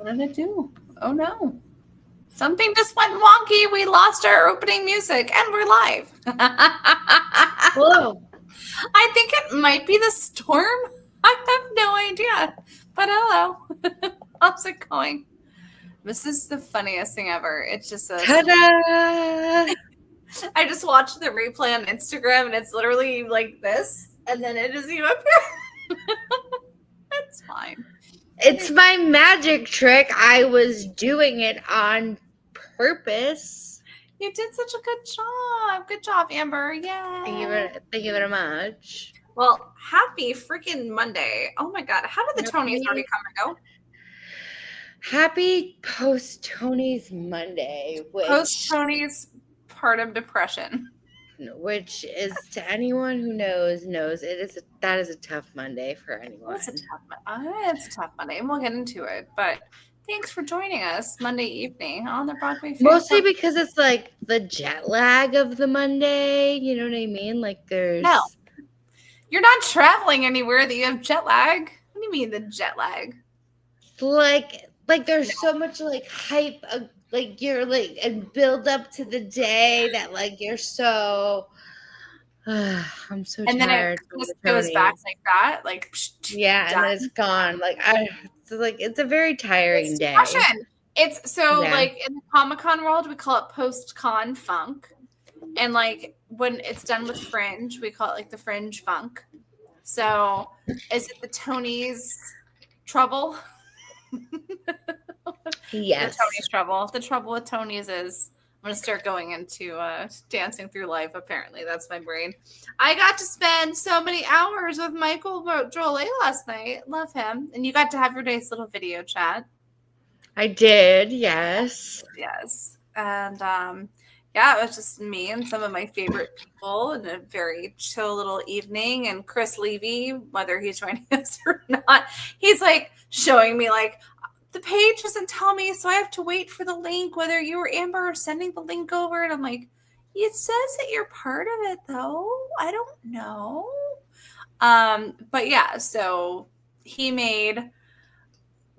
did it do? Oh no. Something just went wonky. We lost our opening music and we're live. Hello. I think it might be the storm. I have no idea. But hello. How's it going? This is the funniest thing ever. It's just a Ta-da! I just watched the replay on Instagram and it's literally like this and then it is you up here. That's fine. It's my magic trick. I was doing it on purpose. You did such a good job. Good job, Amber. Yeah. Thank you very much. Well, happy freaking Monday. Oh my God. How did the Tonys already come and go? Happy post-Tony's Monday, Post-Tony's part of depression. which is, to anyone who knows that is a tough Monday for anyone. It's a tough Monday, and we'll get into it. But thanks for joining us Monday evening on the Broadway Fan Mostly Club. because it's like the jet lag of the Monday. You know what I mean? Like there's No. You're not traveling anywhere that you have jet lag. What do you mean the jet lag? Like there's so much like hype, like you're like and build up to the day that like you're so. I'm so and tired. And then it just goes back like that, like yeah, done. And then it's gone. It's a very tiring day. It's so like in the Comic-Con world, we call it post-con funk, and like when it's done with Fringe, we call it like the Fringe funk. So, is it the Tonys trouble? Yes. The Tonys trouble. The trouble with Tonys is I'm going to start going into Dancing Through Life, apparently. That's my brain. I got to spend so many hours with Michael Drolet last night. Love him. And you got to have your nice little video chat. I did, yes. Yes. And yeah, it was just me and some of my favorite people in a very chill little evening. And Chris Levy, whether he's joining us or not, he's like showing me like, the page doesn't tell me, so I have to wait for the link, whether you or Amber are sending the link over. And I'm like, it says that you're part of it, though. I don't know. But yeah, so he made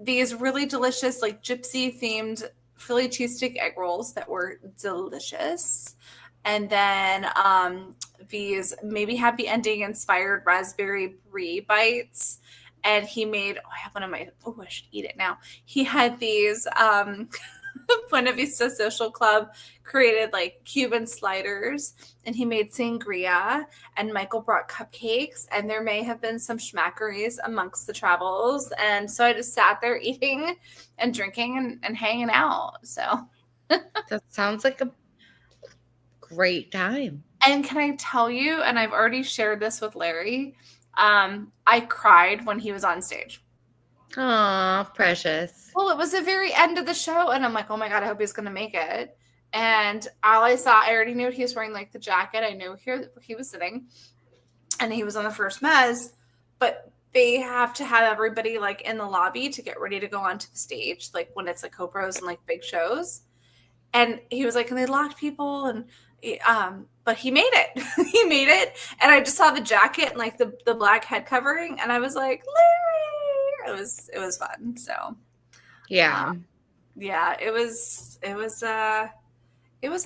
these really delicious, like gypsy-themed Philly cheesesteak egg rolls that were delicious. And then these maybe happy ending inspired raspberry brie bites. And he made, I have one of my, I should eat it now. He had these Buena Vista Social Club created like Cuban sliders, and he made sangria, and Michael brought cupcakes, and there may have been some schmackeries amongst the travels. And so I just sat there eating and drinking and hanging out. So that sounds like a great time. And can I tell you, and I've already shared this with Larry, I cried when he was on stage. Aw, precious. Well, it was the very end of the show, and I'm like, oh my God, I hope he's going to make it. And all I saw, I already knew he was wearing like the jacket. I knew here he was sitting, and he was on the first mez, but they have to have everybody like in the lobby to get ready to go onto the stage, like when it's like co-pros and like big shows. And he was like, and they locked people, and but he made it. He made it. And I just saw the jacket and like the black head covering, and I was like, Larry! It was fun. So yeah. Yeah, it was a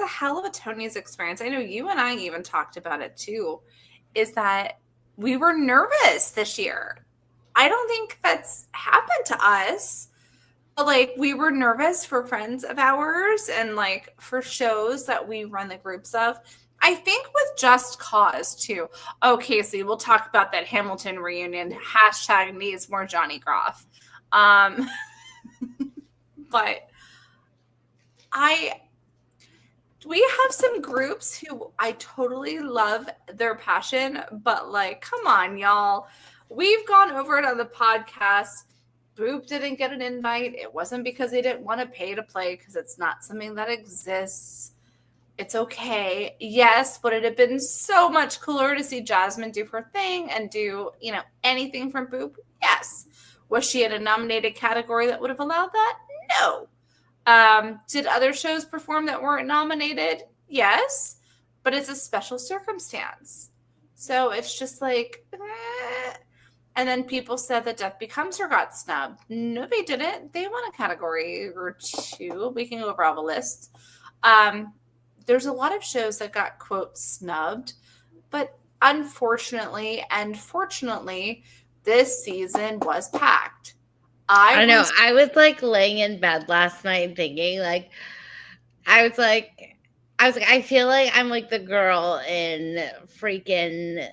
hell of a Tony's experience. I know you and I even talked about it too, is that we were nervous this year. I don't think that's happened to us. But like we were nervous for friends of ours and like for shows that we run the groups of. I think with Just Cause too. Oh, Casey, we'll talk about that Hamilton reunion. # needs more Johnny Groff. But we have some groups who I totally love their passion, but like, come on, y'all. We've gone over it on the podcast. Boop didn't get an invite. It wasn't because they didn't want to pay to play, because it's not something that exists. It's okay. Yes, would it have been so much cooler to see Jasmine do her thing and do, anything from Boop? Yes. Was she in a nominated category that would have allowed that? No. Did other shows perform that weren't nominated? Yes. But it's a special circumstance. So it's just like, And then people said that Death Becomes Her got snubbed. No, they didn't. They won a category or two. We can go over all the lists. There's a lot of shows that got, quote, snubbed. But unfortunately and fortunately, this season was packed. I know. I was like laying in bed last night thinking, like, I was like, I feel like I'm like the girl in freaking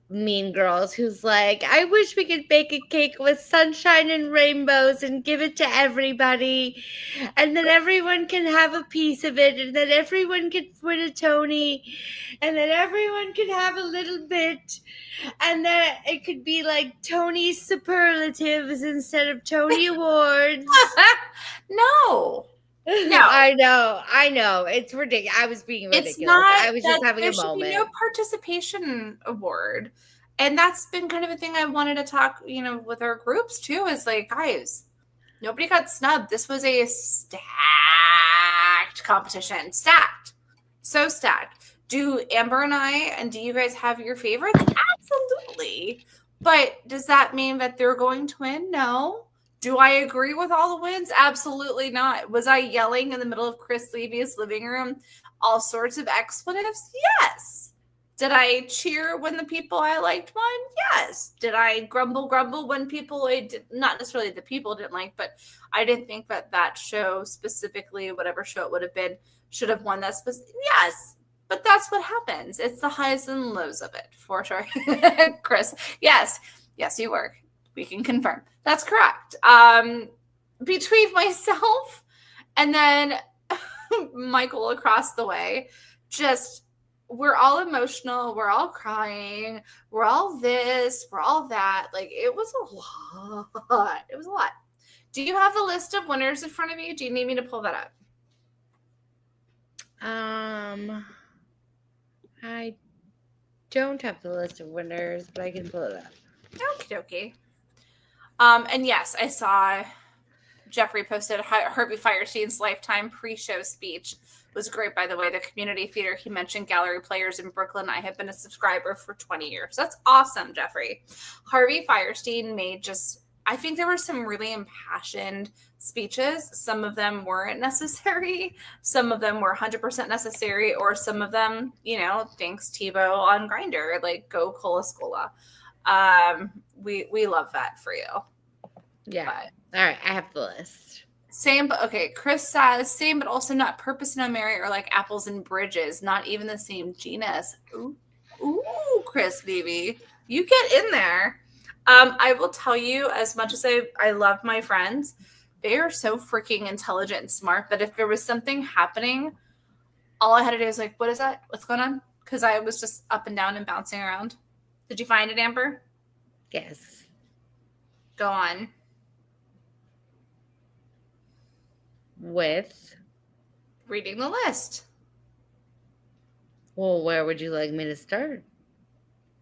Mean Girls who's like, I wish we could bake a cake with sunshine and rainbows and give it to everybody, and then everyone can have a piece of it, and then everyone can win a Tony, and then everyone can have a little bit, and then it could be like Tony superlatives instead of Tony awards. No. I know. It's ridiculous. I was being ridiculous. It's not. I was just having a moment. There should be no participation award. And that's been kind of a thing I wanted to talk, with our groups too, is like, guys, nobody got snubbed. This was a stacked competition. Stacked. So stacked. Do Amber and do you guys have your favorites? Absolutely. But does that mean that they're going to win? No. Do I agree with all the wins? Absolutely not. Was I yelling in the middle of Chris Levy's living room all sorts of expletives? Yes. Did I cheer when the people I liked won? Yes. Did I grumble when people not necessarily the people didn't like, but I didn't think that show specifically, whatever show it would have been, should have won that specific? Yes. But that's what happens. It's the highs and lows of it, for sure. Chris, yes, you were. We can confirm. That's correct. Between myself and then Michael across the way, we're all emotional. We're all crying. We're all this. We're all that. Like, it was a lot. It was a lot. Do you have the list of winners in front of you? Do you need me to pull that up? I don't have the list of winners, but I can pull it up. Okie dokie. And yes, I saw Jeffrey posted Herbie Firestein's Lifetime pre-show speech. It was great, by the way. The community theater, he mentioned Gallery Players in Brooklyn. I have been a subscriber for 20 years. That's awesome, Jeffrey. Harvey Firestein made I think there were some really impassioned speeches. Some of them weren't necessary. Some of them were 100% necessary, or some of them, thanks Tebow on Grindr, like go Cola Scola. We love that for you. Yeah. But, all right. I have the list. Same, but okay. Chris says same, but also not Purpose No Mary or like Apples and Bridges. Not even the same genus. Ooh, Chris Levy, you get in there. I will tell you, as much as I love my friends, they are so freaking intelligent and smart that if there was something happening, all I had to do is like, what is that? What's going on? Because I was just up and down and bouncing around. Did you find it, Amber? Yes. Go on. With? Reading the list. Well, where would you like me to start?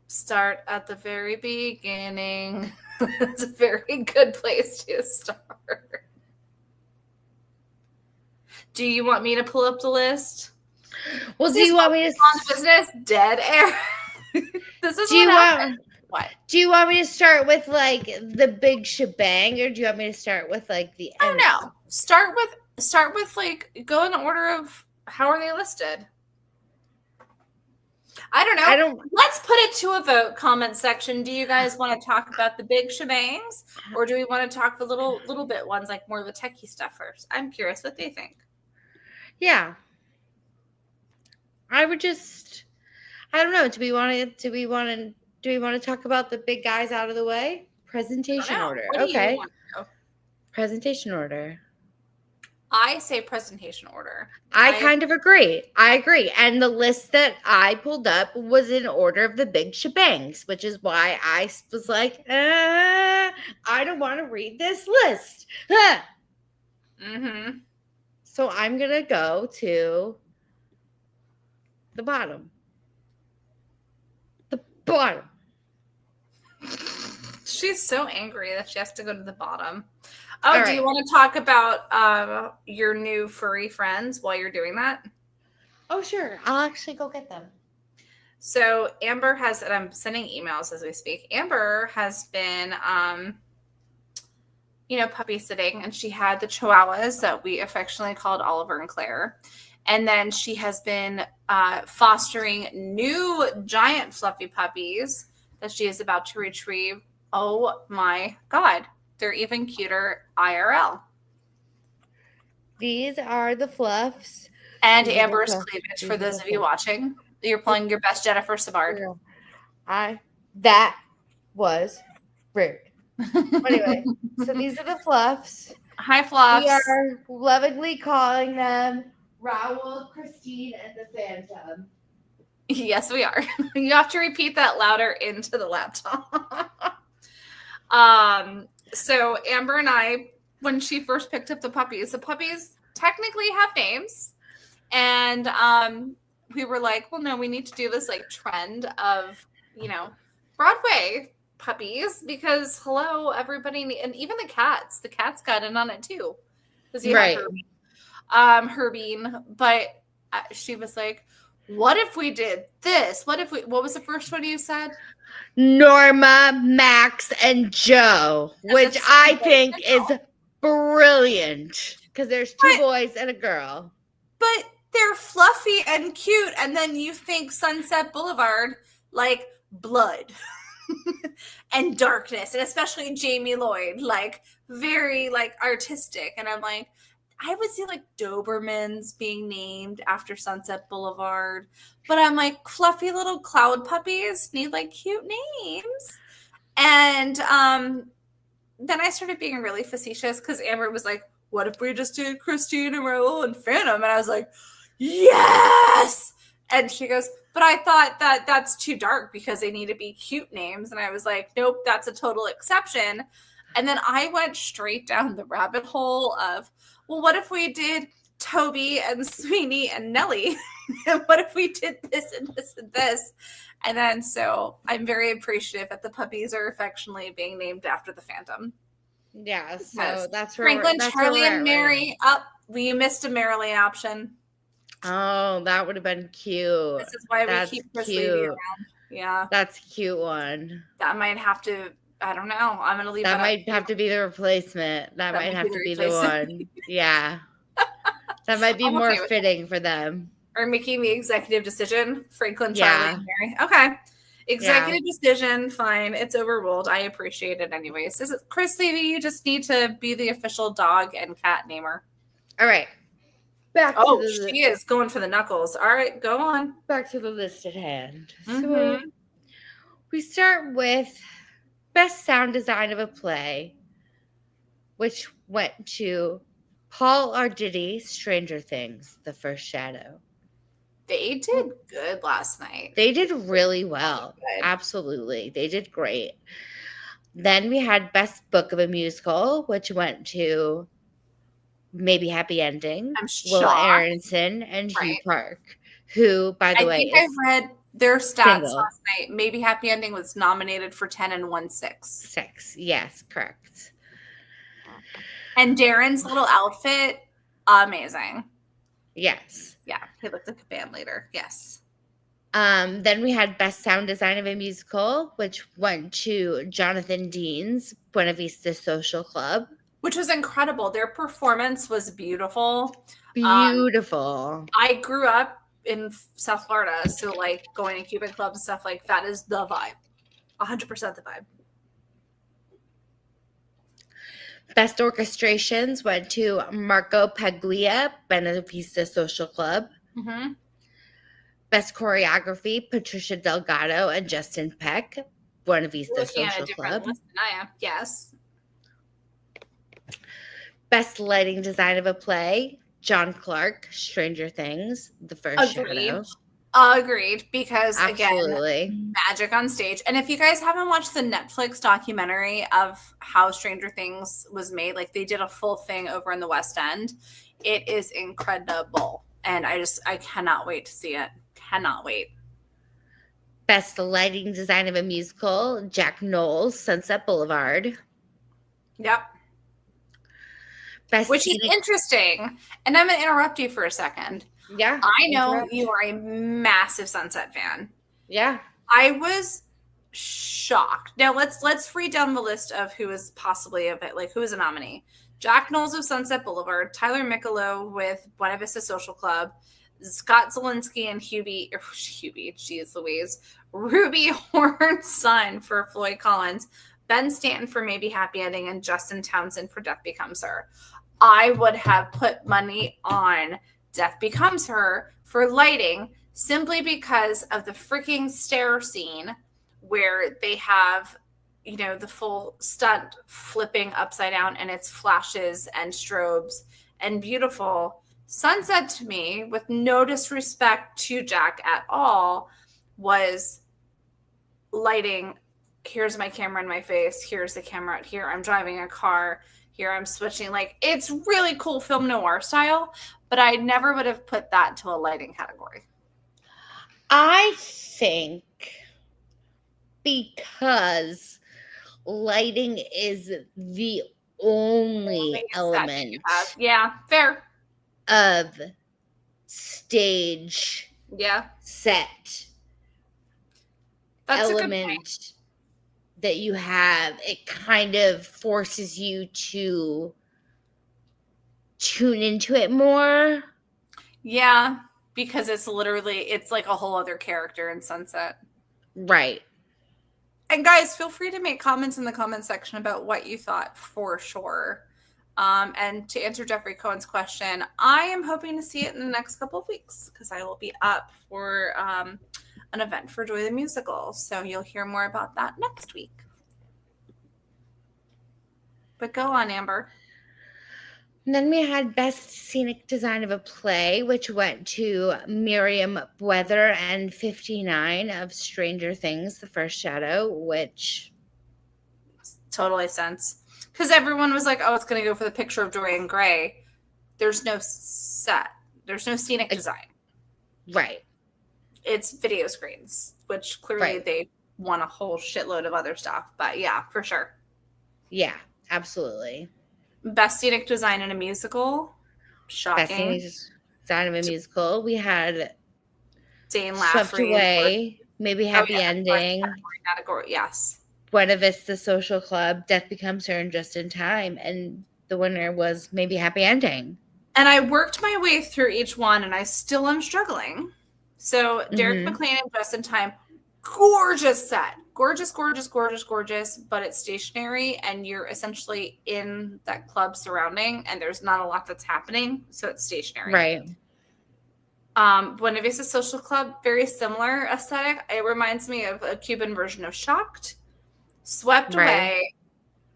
Start at the very beginning. It's a very good place to start. Do you want me to pull up the list? Well, do you want me to on business? Dead air. This is what? Do you want me to start with like the big shebang, or do you want me to start with like the end? No. Start with like go in the order of how are they listed? I don't know. Let's put it to a vote. Comment section. Do you guys want to talk about the big shebangs, or do we want to talk the little bit ones, like more of the techie stuff first? I'm curious what they think. Yeah. I don't know. Do we want to talk about the big guys out of the way? Presentation order. Okay. Presentation order. I say presentation order. I kind of agree. I agree. And the list that I pulled up was in order of the big shebangs, which is why I was like, I don't want to read this list. Mm-hmm. So I'm going to go to the bottom. The bottom. She's so angry that she has to go to the bottom. Oh, do you want to talk about your new furry friends while you're doing that? Oh, sure. I'll actually go get them. So Amber has, and I'm sending emails as we speak. Amber has been, puppy sitting, and she had the Chihuahuas that we affectionately called Oliver and Claire. And then she has been fostering new giant fluffy puppies that she is about to retrieve. Oh my God. They're even cuter IRL. These are the fluffs. And Amber's cleavage, for those of you watching. You're playing your best Jennifer Savard. That was rude. Anyway, so these are the fluffs. Hi, Fluffs. We are lovingly calling them Raoul, Christine, and the Phantom. Yes, we are. You have to repeat that louder into the laptop. So Amber and I, when she first picked up the puppies technically have names. And we were like, well, no, we need to do this like trend of, Broadway puppies, because hello, everybody, and even the cats got in on it too. Right. Herbine, but she was like, what if we did this? What was the first one you said? Norma, Max, and Joe, which I think is brilliant because there's two boys and a girl. But they're fluffy and cute, and then you think Sunset Boulevard, like blood and darkness, and especially Jamie Lloyd, like very like artistic. And I'm like, I would see like Dobermans being named after Sunset Boulevard, but I'm like, fluffy little cloud puppies need like cute names. And then I started being really facetious because Amber was like, what if we just did Christine and Raoul and Phantom? And I was like, yes. And she goes, but I thought that that's too dark because they need to be cute names. And I was like, nope, that's a total exception. And then I went straight down the rabbit hole of, well, what if we did Toby and Sweeney and Nellie? And what if we did this and this and this? And then so I'm very appreciative that the puppies are affectionately being named after the Phantom. Yeah, so that's where Franklin, Charlie, and Mary. We missed a Marilyn option. Oh, that would have been cute. This is why we keep Chris Levy around. Yeah. That's a cute one. That might have to, I don't know. I'm going to leave that might have to be the replacement. That might have to be the one. Yeah. That might be more fitting for them. Or making the executive decision. Franklin, Charlie, and Mary. Okay. Executive decision, fine. It's overruled. I appreciate it anyways. This is Chris Levy. You just need to be the official dog and cat namer. All right. She is going for the knuckles. All right, go on. Back to the list at hand. Mm-hmm. So we start with best sound design of a play, which went to Paul Arditi, Stranger Things, The First Shadow. They did good last night. They did really well. Absolutely. They did great. Then we had Best Book of a Musical, which went to Maybe Happy Ending, Will Aronson, and Hugh Park, who, by the way, I read their stats last night. Maybe Happy Ending was nominated for 10 and won 6. 6, yes, correct. And Darren's little outfit, amazing. Yes. Yeah, he looked like a band leader. Yes. Then we had Best Sound Design of a Musical, which went to Jonathan Dean's Buena Vista Social Club. Which was incredible. Their performance was beautiful. Beautiful. I grew up in South Florida, so like going to Cuban clubs and stuff like that is the vibe. 100% the vibe. Best orchestrations went to Marco Paglia, Buena Vista Social Club. Mm-hmm. Best choreography, Patricia Delgado and Justin Peck, Buena Vista Social Club. Yes. Best lighting design of a play, John Clark, Stranger Things, The First Shadow. Agreed, because Absolutely. Again, magic on stage. And if you guys haven't watched the Netflix documentary of how Stranger Things was made, like they did a full thing over in the West End, it is incredible. And I cannot wait to see it. Cannot wait. Best lighting design of a musical, Jack Knowles, Sunset Boulevard. Yep. Which is interesting. And I'm going to interrupt you for a second. Yeah. I know you are a massive Sunset fan. Yeah. I was shocked. Now let's read down the list of who is possibly of it, like who is a nominee. Jack Knowles of Sunset Boulevard, Tyler Michelot with Buena Vista Social Club, Scott Zielinski and Hubie, geez Louise, Ruby Horn's son for Floyd Collins, Ben Stanton for Maybe Happy Ending, and Justin Townsend for Death Becomes Her. I would have put money on Death Becomes Her for lighting simply because of the freaking stair scene where they have, you know, the full stunt flipping upside down and it's flashes and strobes and beautiful. Sunset to me, with no disrespect to Jack at all, was lighting. Here's my camera in my face. Here's the camera out here. I'm driving a car. Here I'm switching. Like, it's really cool film noir style, but I never would have put that into a lighting category. I think because lighting is the only element yeah, fair of stage set that's element that you have, it kind of forces you to tune into it more. Yeah, because it's like a whole other character in Sunset. Right. And guys, feel free to make comments in the comment section about what you thought for sure. And to answer Jeffrey Cohen's question, I am hoping to see it in the next couple of weeks because I will be up for an event for Joy the Musical. So you'll hear more about that next week. But go on, Amber. And then we had Best Scenic Design of a Play, which went to Miriam Weather and 59 of Stranger Things, The First Shadow, which totally sense. Because everyone was like, oh, it's going to go for the picture of Dorian Gray. There's no set. There's no scenic design. Right. It's video screens, which clearly they won a whole shitload of other stuff. But yeah, for sure. Yeah, absolutely. Best scenic design in a musical. Shocking. Best scenic design of a musical. We had Dane Laffrey. Swept Away, Maybe Happy Ending. Category, yes. Buena Vista Social Club, Death Becomes Her, and Just in Time. And the winner was Maybe Happy Ending. And I worked my way through each one, and I still am struggling. So Derek McLean and Just in Time, gorgeous set. Gorgeous, gorgeous, gorgeous, gorgeous, but it's stationary, and you're essentially in that club surrounding, and there's not a lot that's happening, so it's stationary. Right. Buena Vista Social Club, very similar aesthetic. It reminds me of a Cuban version of Shocked. Swept Away,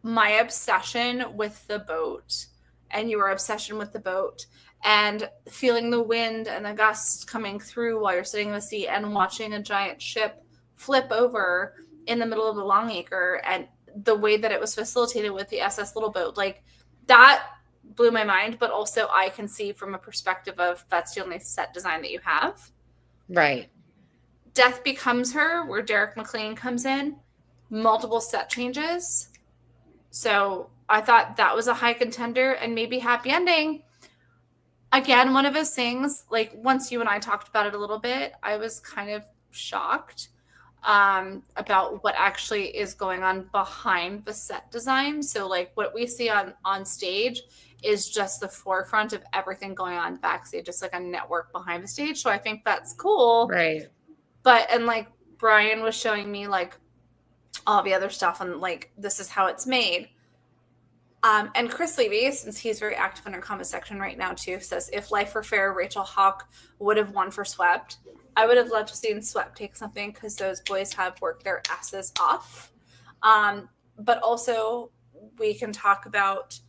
my obsession with the boat, and your obsession with the boat, and feeling the wind and the gusts coming through while you're sitting in the seat and watching a giant ship flip over in the middle of the Longacre, and the way that it was facilitated with the SS Little Boat, like that blew my mind. But also I can see from a perspective of that's the only set design that you have. Right. Death Becomes Her, where Derek McLean comes in, multiple set changes. So I thought that was a high contender. And Maybe Happy Ending, again, one of those things, like once you and I talked about it a little bit, I was kind of shocked about what actually is going on behind the set design. So like what we see on stage is just the forefront of everything going on backstage, just like a network behind the stage. So I think that's cool. Right. But, and like Brian was showing me like all the other stuff and like, this is how it's made. And Chris Levy, since he's very active in our comment section right now too, says, if Life Were Fair, Rachel Hawk would have won for Swept. I would have loved to see Swept take something because those boys have worked their asses off. But also we can talk about,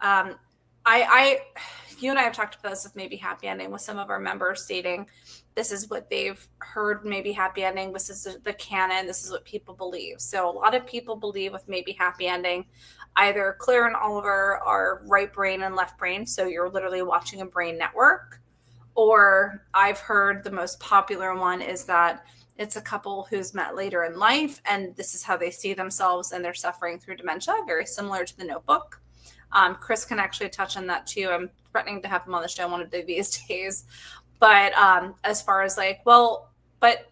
you and I have talked about this with Maybe Happy Ending with some of our members stating this is what they've heard Maybe Happy Ending. This is the canon. This is what people believe. So a lot of people believe with Maybe Happy Ending, either Claire and Oliver are right brain and left brain. So you're literally watching a brain network. Or I've heard the most popular one is that it's a couple who's met later in life, and this is how they see themselves, and they're suffering through dementia, very similar to The Notebook. Chris can actually touch on that too. I'm threatening to have him on the show one of these days. But as far as like, well, but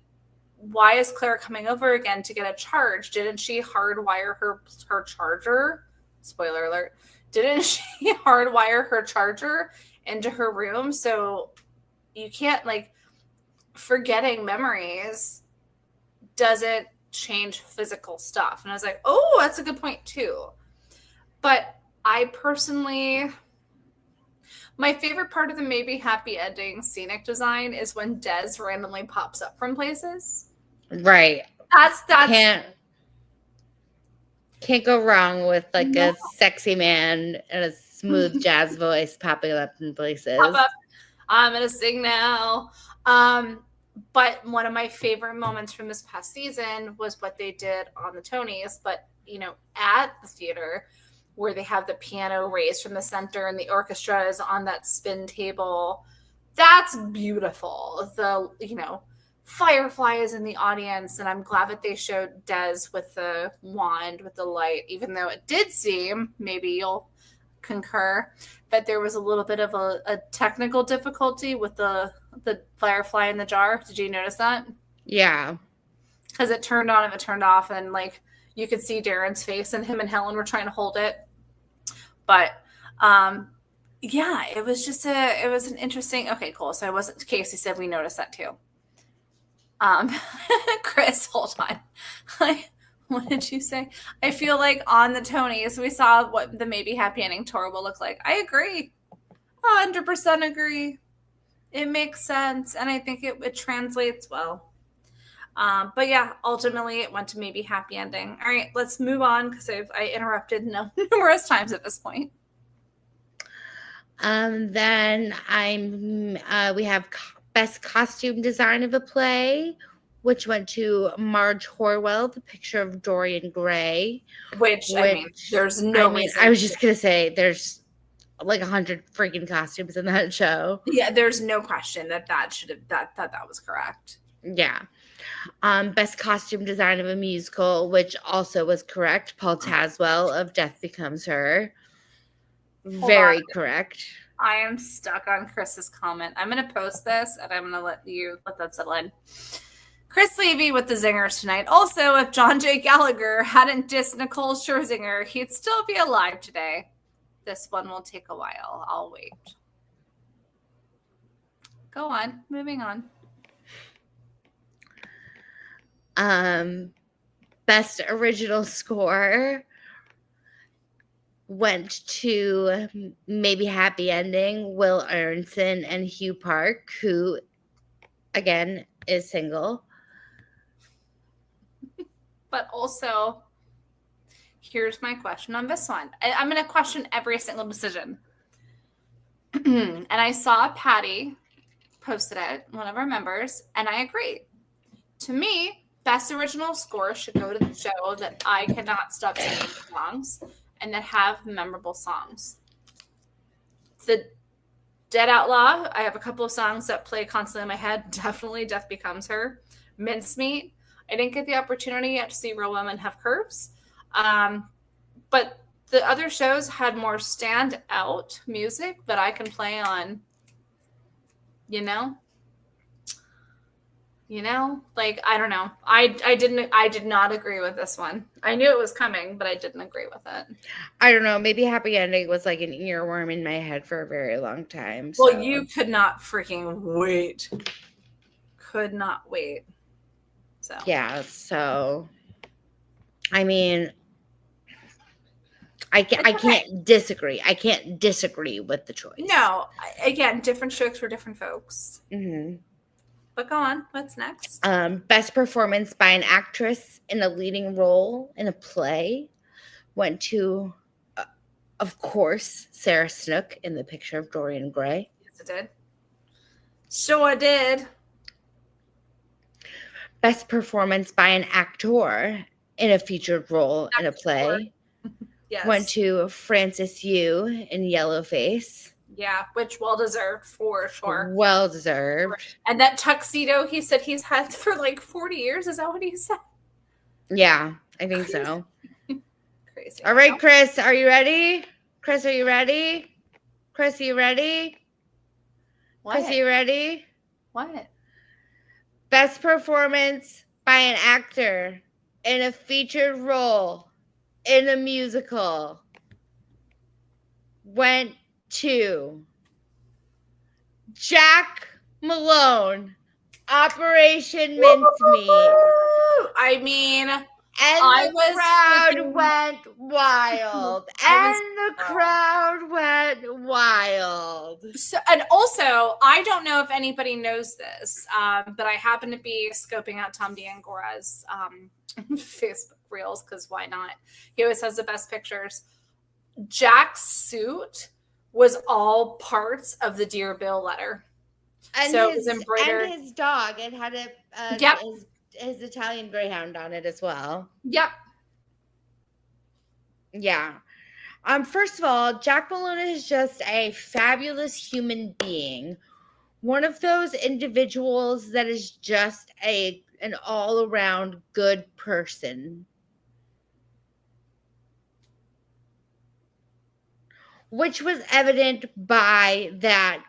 why is Claire coming over again to get a charge? Didn't she hardwire her charger? Spoiler alert. Didn't she hardwire her charger into her room? So you can't, like, forgetting memories doesn't change physical stuff. And I was like, oh, that's a good point too. But I personally, my favorite part of the maybe happy ending scenic design is when Des randomly pops up from places. Right. That's can't go wrong with like No. a sexy man and a smooth jazz voice popping up in places. Pop up. I'm gonna sing now. But one of my favorite moments from this past season was what they did on the Tonys, but you know, at the theater, where they have the piano raised from the center and the orchestra is on that spin table. That's beautiful. The, you know, Firefly is in the audience, and I'm glad that they showed Des with the wand with the light, even though it did seem, maybe you'll concur, that there was a little bit of a technical difficulty with the Firefly in the jar. Did you notice that? Yeah. Because it turned on and it turned off, and like you could see Darren's face, and him and Helen were trying to hold it. But yeah, it was just it was an interesting. Okay, cool. So I wasn't. Casey said we noticed that too. Chris, hold on. What did you say? I feel like on the Tonys, we saw what the maybe happy ending tour will look like. I agree. 100% agree. It makes sense. And I think it translates well. But yeah, ultimately it went to maybe happy ending. All right, let's move on because I interrupted numerous times at this point. Then we have best costume design of a play, which went to Marge Horwell, The Picture of Dorian Gray. Which I mean, there's no reason. I was just gonna say there's like 100 freaking costumes in that show. Yeah, there's no question that should have that was correct. Yeah. Best costume design of a musical, which also was correct. Paul Tazwell of Death Becomes Her. Very correct. I am stuck on Chris's comment. I'm going to post this and I'm going to let that settle in. Chris Levy with the zingers tonight. Also, if John J. Gallagher hadn't dissed Nicole Scherzinger, he'd still be alive today. This one will take a while. I'll wait. Go on. Moving on. Best original score went to Maybe Happy Ending, Will Aronson and Hugh Park, who again is single. But also, here's my question on this one. I'm going to question every single decision. And I saw Patty posted it, one of our members, and I agree. To me, best original score should go to the show that I cannot stop singing songs and that have memorable songs. The Dead Outlaw, I have a couple of songs that play constantly in my head. Definitely Death Becomes Her. Mincemeat, I didn't get the opportunity yet to see Real Women Have Curves. But the other shows had more stand-out music that I can play on, you know, like, I don't know. I did not agree with this one. I knew it was coming, but I didn't agree with it. I don't know. Maybe Happy Ending was like an earworm in my head for a very long time. So. Well, you could not freaking wait. Could not wait. So. Yeah. So, I mean, I can't disagree. I can't disagree with the choice. No. Again, different strokes for different folks. Mm-hmm. But go on. What's next? Best performance by an actress in a leading role in a play went to, of course, Sarah Snook in The Picture of Dorian Gray. Yes, it did. Sure did. Best performance by an actor in a featured role in a play went to Francis Yu in Yellowface. Yeah, which well-deserved for sure. Well-deserved. And that tuxedo he said he's had for like 40 years. Is that what he said? Yeah, I think so. Crazy. All right, Chris, are you ready? Chris, are you ready? Chris, are you ready? What? Chris, are you ready? What? Best performance by an actor in a featured role in a musical went to Jack Malone, Operation Mincemeat. I mean, And I the was crowd freaking- went wild. And the crowd went wild. So, and also, I don't know if anybody knows this, but I happen to be scoping out Tom D'Angora's Facebook reels because why not? He always has the best pictures. Jack's suit was all parts of the Dear Bill letter. And So it his, was embroidered. and his dog, it had a Yep. his Italian Greyhound on it as well. Yep. Yeah. First of all, Jack Malone is just a fabulous human being. One of those individuals that is just an all-around good person. Which was evident by that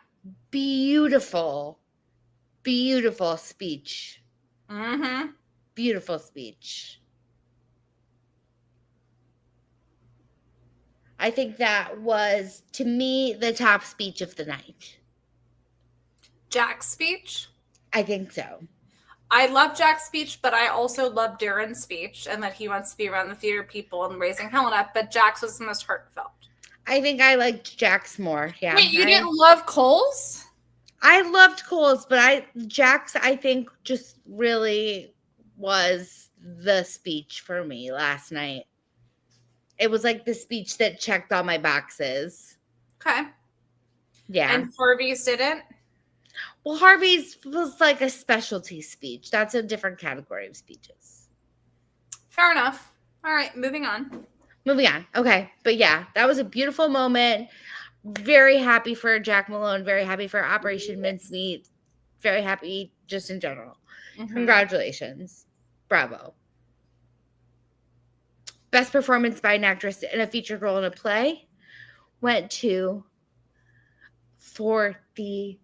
beautiful, beautiful speech. Mm-hmm. Beautiful speech. I think that was, to me, the top speech of the night. Jack's speech. I think so. I love Jack's speech, but I also love Darren's speech and that he wants to be around the theater people and raising Helena. But Jack's was the most heartfelt. I think I liked Jack's more. Yeah. Wait, you didn't love Cole's? I loved Cole's, but Jack's, I think, just really was the speech for me last night. It was like the speech that checked all my boxes. Okay. Yeah. And Harvey's didn't? Well, Harvey's was like a specialty speech. That's a different category of speeches. Fair enough. All right, moving on. Moving on. Okay. But yeah, that was a beautiful moment. Very happy for Jack Malone. Very happy for Operation Mincemeat. Very happy just in general. Mm-hmm. Congratulations. Bravo. Best performance by an actress in a featured role in a play went to, for the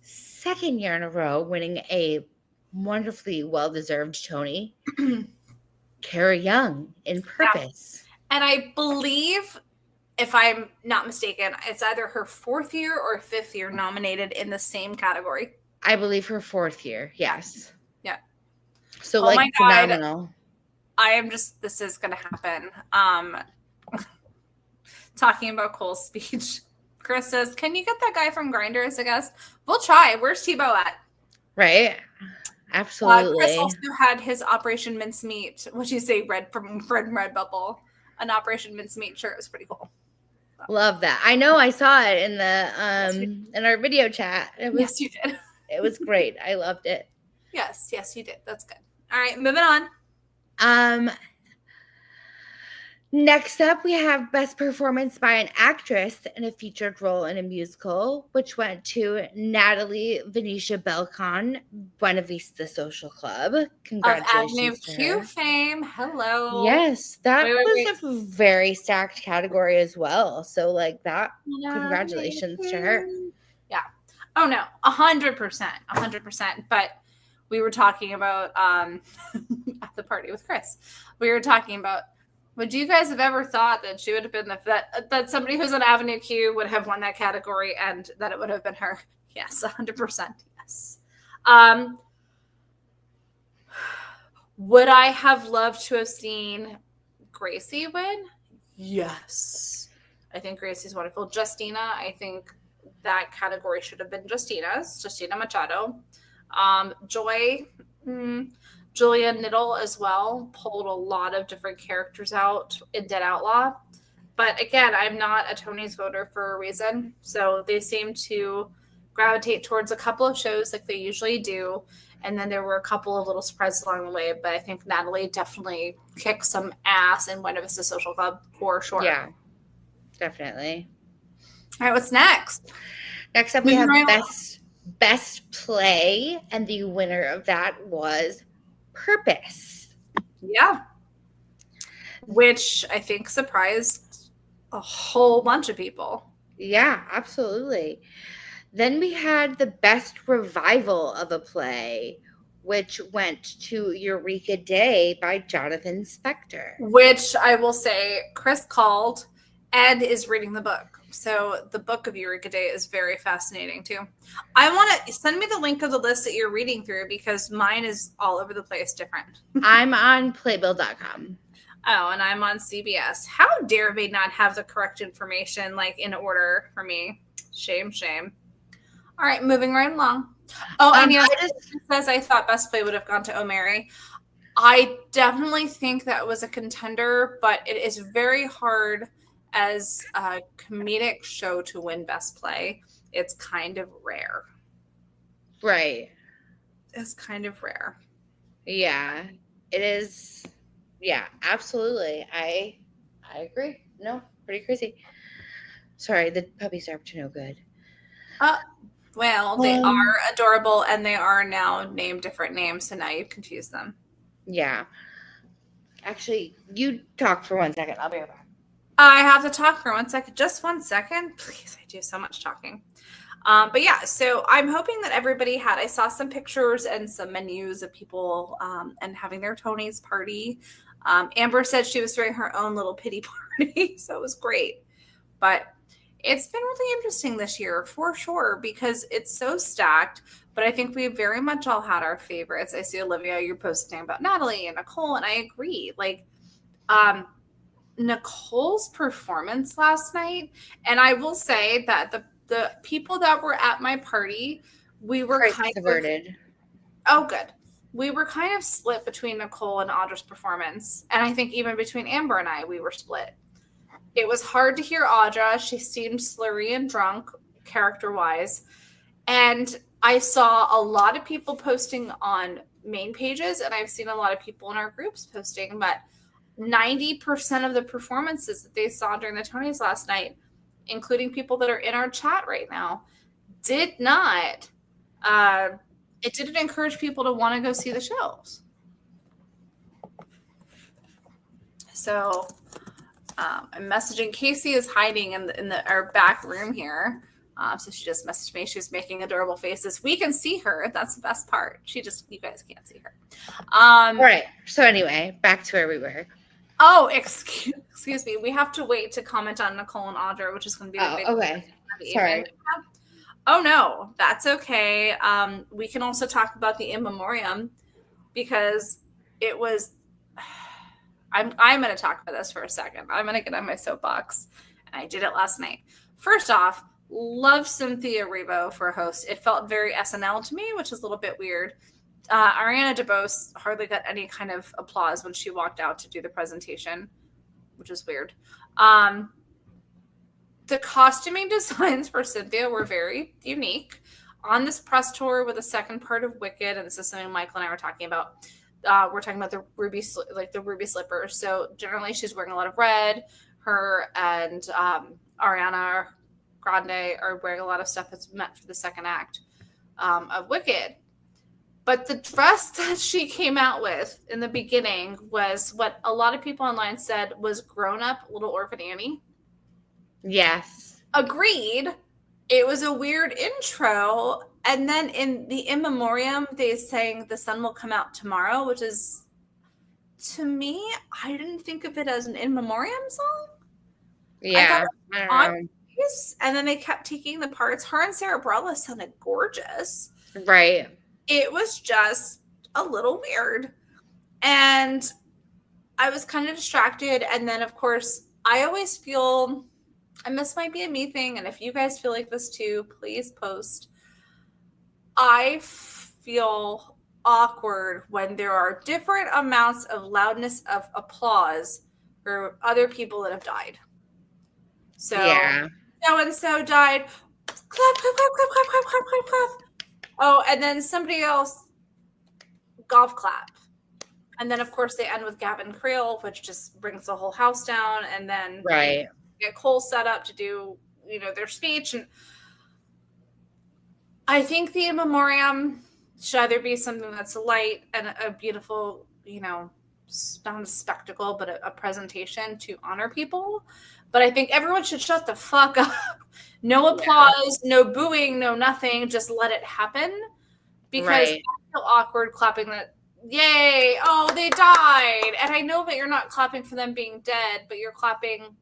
second year in a row, winning a wonderfully well-deserved Tony, Kara Young in Purpose. And I believe, if I'm not mistaken, it's either her 4th year or 5th year nominated in the same category. I believe her 4th year. Yes. Yeah. So, Oh my God. phenomenal. I am just, this is going to happen. Talking about Cole's speech. Chris says, can you get that guy from Grindr as a guest? We'll try. Where's Tebow at? Right? Absolutely. Chris also had his Operation Mincemeat, what you say, red from Redbubble, an Operation Mincemeat shirt. It was pretty cool. Love that. I know I saw it in the in our video chat. Yes, you did. It was great. I loved it. Yes, you did. That's good. All right, moving on. Next up, we have Best Performance by an Actress in a Featured Role in a Musical, which went to Natalie Venetia Belcon, Buena Vista Social Club. Congratulations of Avenue to Q her. fame. Hello. Yes, that Wait, was a very stacked category as well. So, that, congratulations to her. Yeah. Oh no, 100%. But we were talking about at the party with Chris. We were talking about, would you guys have ever thought that she would have been that somebody who's on Avenue Q would have won that category and that it would have been her? Yes, 100%. Yes. Would I have loved to have seen Gracie win? Yes. I think Gracie's wonderful. Justina, I think that category should have been Justina Machado. Joy, Julia Niddle as well pulled a lot of different characters out in Dead Outlaw. But again, I'm not a Tony's voter for a reason. So they seem to gravitate towards a couple of shows like they usually do. And then there were a couple of little surprises along the way. But I think Natalie definitely kicked some ass in Buena Vista Social Club for sure. Yeah, definitely. All right, what's next? Next up, we have Best Play. And the winner of that was Purpose. Yeah. Which I think surprised a whole bunch of people. Yeah, absolutely. Then we had the Best Revival of a Play, which went to Eureka Day by Jonathan Spector. Which I will say, Chris called and is reading the book. So the book of Eureka Day is very fascinating too. I want to send me the link of the list that you're reading through because mine is all over the place different. I'm on playbill.com. Oh, and I'm on CBS. How dare they not have the correct information like in order for me? Shame, shame. All right, moving right along. Oh, and says I thought Best Play would have gone to O'Mary. I definitely think that was a contender, but it is very hard as a comedic show to win Best Play. It's kind of rare. Right. It's kind of rare. Yeah, it is. Yeah, absolutely. I agree. No, pretty crazy. Sorry, the puppies are up to no good. Well, they are adorable, and they are now named different names, so now you've confused them. Yeah. Actually, you talk for 1 second. I'll be right back. I have to talk for 1 second. Just 1 second. Please, I do so much talking. But yeah, so I'm hoping that everybody I saw some pictures and some menus of people and having their Tony's party. Amber said she was throwing her own little pity party, so it was great. But it's been really interesting this year for sure because it's so stacked. But I think we very much all had our favorites. I see Olivia, you're posting about Natalie and Nicole, and I agree. Like, Nicole's performance last night, and I will say that the people that were at my party, we were kind of good. We were kind of split between Nicole and Audra's performance, and I think even between Amber and I, we were split. It was hard to hear Audra. She seemed slurry and drunk, character-wise, and I saw a lot of people posting on main pages, and I've seen a lot of people in our groups posting, but 90% of the performances that they saw during the Tonys last night, including people that are in our chat right now, did not, it didn't encourage people to want to go see the shows. So I'm messaging. Casey is hiding in our back room here. So she just messaged me. She was making adorable faces. We can see her. That's the best part. You guys can't see her. All right. So anyway, back to where we were. Oh, excuse me. We have to wait to comment on Nicole and Audra, which is going to be the big okay. Sorry. Oh no, that's okay. We can also talk about the In Memoriam because it was. I'm going to talk about this for a second. I'm going to get on my soapbox, and I did it last night. First off, love Cynthia Erivo for a host. It felt very SNL to me, which is a little bit weird. Ariana DeBose hardly got any kind of applause when she walked out to do the presentation, which is weird. The costuming designs for Cynthia were very unique. On this press tour with the second part of Wicked, and this is something Michael and I were talking about, we're talking about the ruby slippers. So generally she's wearing a lot of red. Her and Ariana Grande are wearing a lot of stuff that's meant for the second act of Wicked. But the dress that she came out with in the beginning was what a lot of people online said was grown-up Little Orphan Annie. Yes. Agreed. It was a weird intro. And then in the In Memoriam, they sang The Sun Will Come Out Tomorrow, which is, to me, I didn't think of it as an In Memoriam song. Yeah. And then they kept taking the parts. Her and Sarah Bareilles sounded gorgeous. Right. It was just a little weird. And I was kind of distracted. And then, of course, I always feel, and this might be a me thing, and if you guys feel like this too, please post. I feel awkward when there are different amounts of loudness of applause for other people that have died. So, yeah. So-and-so died. Clap, clap, clap, clap, clap, clap, clap, clap, clap. Oh, and then somebody else golf clap. And then, of course, they end with Gavin Creel, which just brings the whole house down. And then get Cole set up to do, their speech. And I think the In Memoriam should either be something that's light and a beautiful, not a spectacle, but a presentation to honor people. But I think everyone should shut the fuck up. No applause, no booing, no nothing. Just let it happen. Because I so awkward clapping that. Yay! Oh, they died, and I know that you're not clapping for them being dead, but you're clapping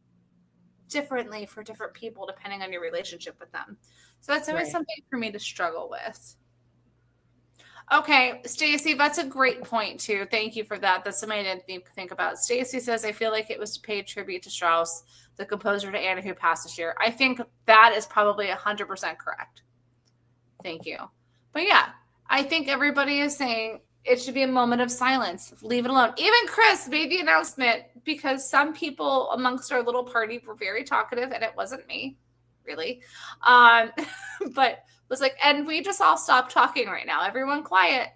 differently for different people depending on your relationship with them. So that's always something for me to struggle with. Okay, Stacy, that's a great point too. Thank you for that. That's something I didn't think about. Stacy says, I feel like it was to pay tribute to Strauss, the composer to Anna who passed this year. I think that is probably 100% correct. Thank you. But yeah, I think everybody is saying it should be a moment of silence. Leave it alone. Even Chris made the announcement because some people amongst our little party were very talkative, and it wasn't me, really. But was like, and we just all stop talking right now. Everyone quiet.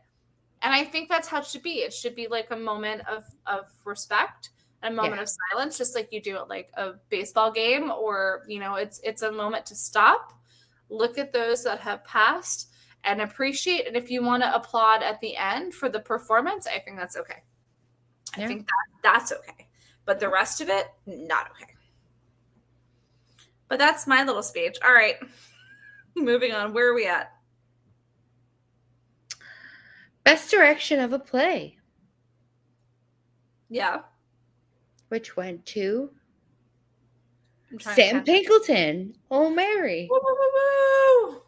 And I think that's how it should be. It should be like a moment of respect, a moment of silence, just like you do at like a baseball game, or it's a moment to stop, look at those that have passed, and appreciate. And if you want to applaud at the end for the performance, I think that's okay. I think that's okay. But the rest of it, not okay. But that's my little speech. All right. Moving on. Where are we at? Best direction of a play. Yeah. Which went to Sam Pinkleton. Oh, Mary. Woo, woo, woo, woo.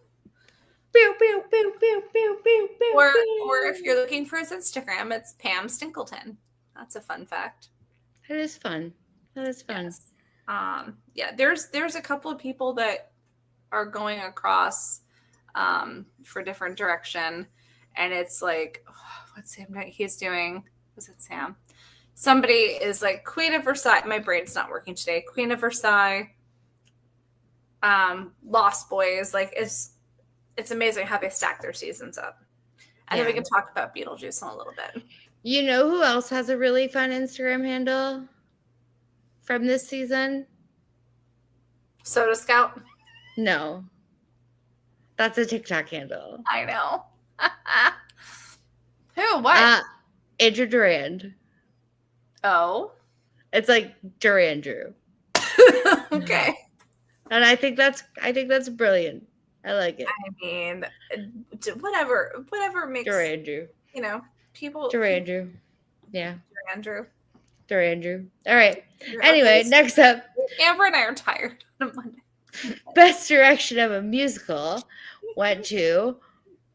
Pew, pew, pew, pew, pew, pew, pew, or if you're looking for his Instagram, it's Pam Stinkleton. That's a fun fact. That is fun. Yes. There's a couple of people that are going across for different direction, and it's like, what's Sam? He's doing. Was it Sam? Somebody is like Queen of Versailles. My brain's not working today. Queen of Versailles. Lost Boys. Like it's amazing how they stack their seasons up. And then we can talk about Beetlejuice in a little bit. You know who else has a really fun Instagram handle from this season? Soda Scout? No. That's a TikTok handle. I know. Who? What? Andrew Durand. Oh. It's like Durandrew. Okay. And I think that's brilliant. I like it. I mean, whatever makes Durandrew. People. Durandrew. Yeah. Durandrew. All right. Anyway, next up. Amber and I are tired on Monday. Best direction of a musical went to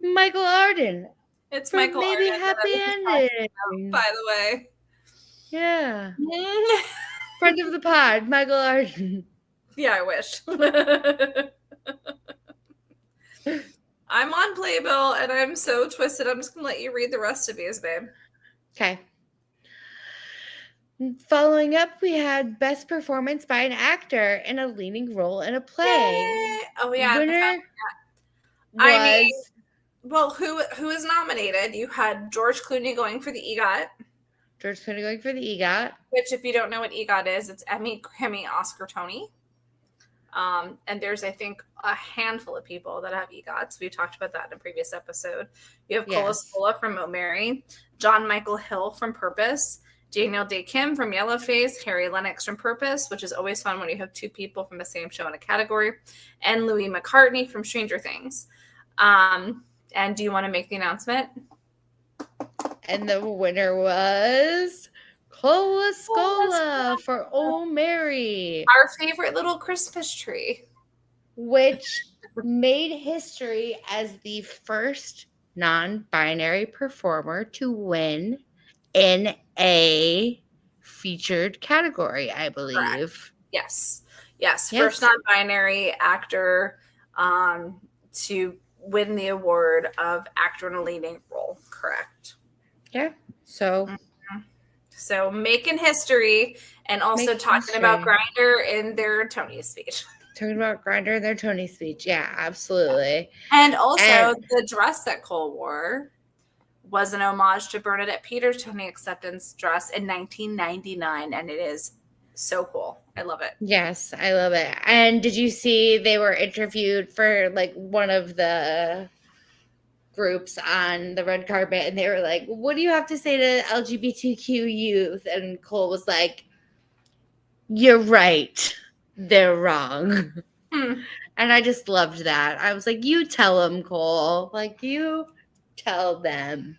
Michael Arden. It's Michael Maybe Arden. Happy Ending. By the way. Yeah. Friend of the pod, Michael Arden. Yeah, I wish. I'm on Playbill, and I'm so twisted. I'm just going to let you read the rest of these, babe. Okay. Following up, we had best performance by an actor in a leading role in a play. Yay! Oh, yeah. Winner well, who is nominated? You had George Clooney going for the EGOT. George Clooney going for the EGOT. Which, if you don't know what EGOT is, it's Emmy, Grammy, Oscar, Tony. And there's, I think, a handful of people that have EGOTs. We talked about that in a previous episode. You have Cole Escola from Oh Mary, John Michael Hill from Purpose, Daniel Day Kim from Yellowface, Harry Lennox from Purpose, which is always fun when you have two people from the same show in a category, and Louis McCartney from Stranger Things. And do you want to make the announcement? And the winner was Cole Escola for Oh Mary. Our favorite little Christmas tree. Which made history as the first non-binary performer to win in a featured category, I believe. Correct. Yes. First non-binary actor to win the award of actor in a leading role. Correct. Yeah. So making history, and also talking about Grindr in their Tony speech. Talking about Grindr in their Tony speech. Yeah, absolutely. And also the dress that Cole wore was an homage to Bernadette Peters' Tony acceptance dress in 1999, and it is so cool. I love it. Yes, I love it. And did you see they were interviewed for like one of the groups on the red carpet, and they were like, what do you have to say to LGBTQ youth? And Cole was like, you're right. They're wrong. And I just loved that. I was like, you tell them, Cole. Like, you tell them.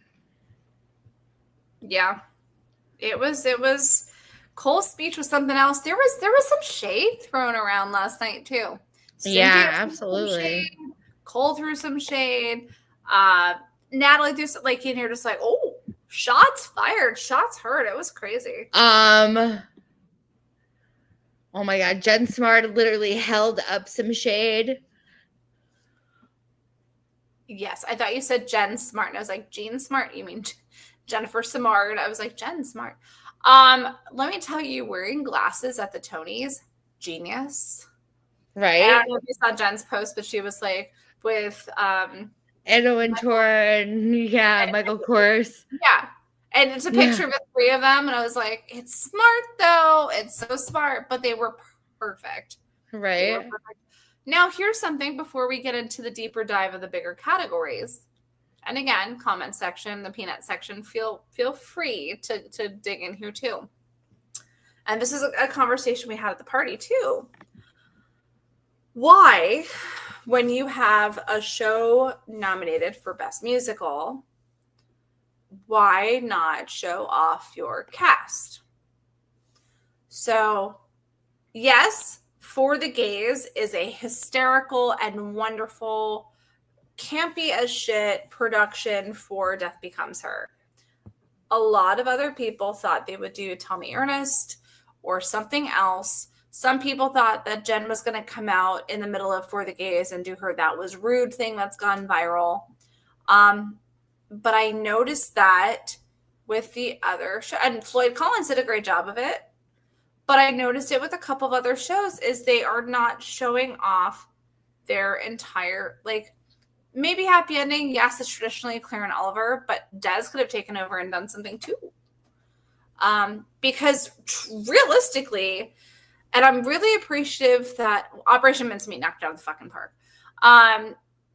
Yeah. It was Cole's speech was something else. There was some shade thrown around last night too. Yeah, Cynthia threw some absolutely. shade. Cole threw some shade. Natalie threw some, like, in here just like, oh, shots fired, shots heard. It was crazy. Oh my God, Jen Smart literally held up some shade. Yes, I thought you said Jen Smart, and I was like, Jean Smart? You mean Jennifer Smart? I was like, Jen Smart. Let me tell you, wearing glasses at the Tonys, genius. Right? And I don't know if you saw Jen's post, but she was like with Anna Wintour and Michael Kors. Yeah. And it's a picture of the three of them, and I was like, it's smart though. It's so smart, but they were perfect. Right. They were perfect. Now, here's something before we get into the deeper dive of the bigger categories. And again, comment section, the peanut section, feel free to dig in here too. And this is a conversation we had at the party too. Why, when you have a show nominated for Best Musical, why not show off your cast? So, yes, For the Gays is a hysterical and wonderful, campy as shit production for Death Becomes Her. A lot of other people thought they would do Tell Me Ernest or something else. Some people thought that Jen was going to come out in the middle of For the Gays and do her That Was Rude thing that's gone viral. But I noticed that with the other show, and Floyd Collins did a great job of it, but I noticed it with a couple of other shows, is they are not showing off their entire, like, maybe Happy Ending, yes, it's traditionally Claire and Oliver, but Des could have taken over and done something too. Because realistically, and I'm really appreciative that Operation Mincemeat knocked out of the fucking park.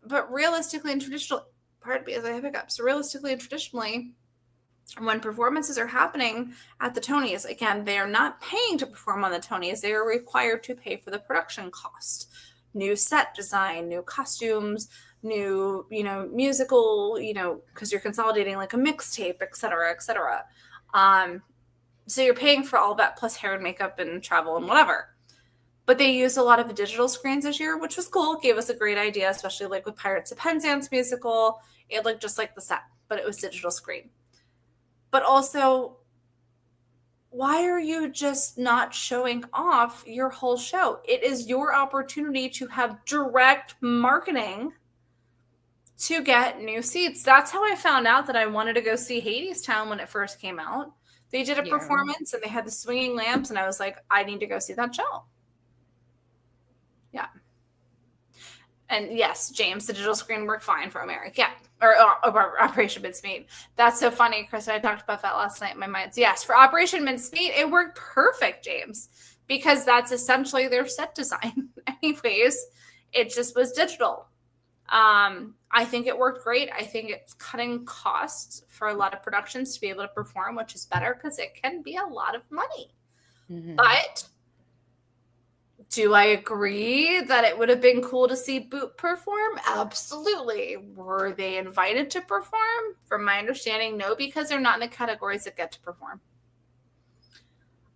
But realistically and traditional, pardon me as I have hiccups, realistically and traditionally, when performances are happening at the Tonys, again, they are not paying to perform on the Tonys. They are required to pay for the production cost. New set design, new costumes, new, musical, because you're consolidating like a mixtape, et cetera, et cetera. So you're paying for all that plus hair and makeup and travel and whatever. But they used a lot of the digital screens this year, which was cool. It gave us a great idea, especially like with Pirates of Penzance musical. It looked just like the set, but it was digital screen. But also, why are you just not showing off your whole show? It is your opportunity to have direct marketing to get new seats. That's how I found out that I wanted to go see Hadestown when it first came out. They did a performance and they had the swinging lamps, and I was like, I need to go see that show. Yeah. And yes, James, the digital screen worked fine for America. Yeah. Or Operation Mincemeat. That's so funny, Chris. I talked about that last night in my mind. Yes, for Operation Mincemeat, it worked perfect, James, because that's essentially their set design. Anyways, it just was digital. I think it worked great. I think it's cutting costs for a lot of productions to be able to perform, which is better because it can be a lot of money. Mm-hmm. But do I agree that it would have been cool to see Boop perform? Absolutely. Were they invited to perform? From my understanding, no, because they're not in the categories that get to perform.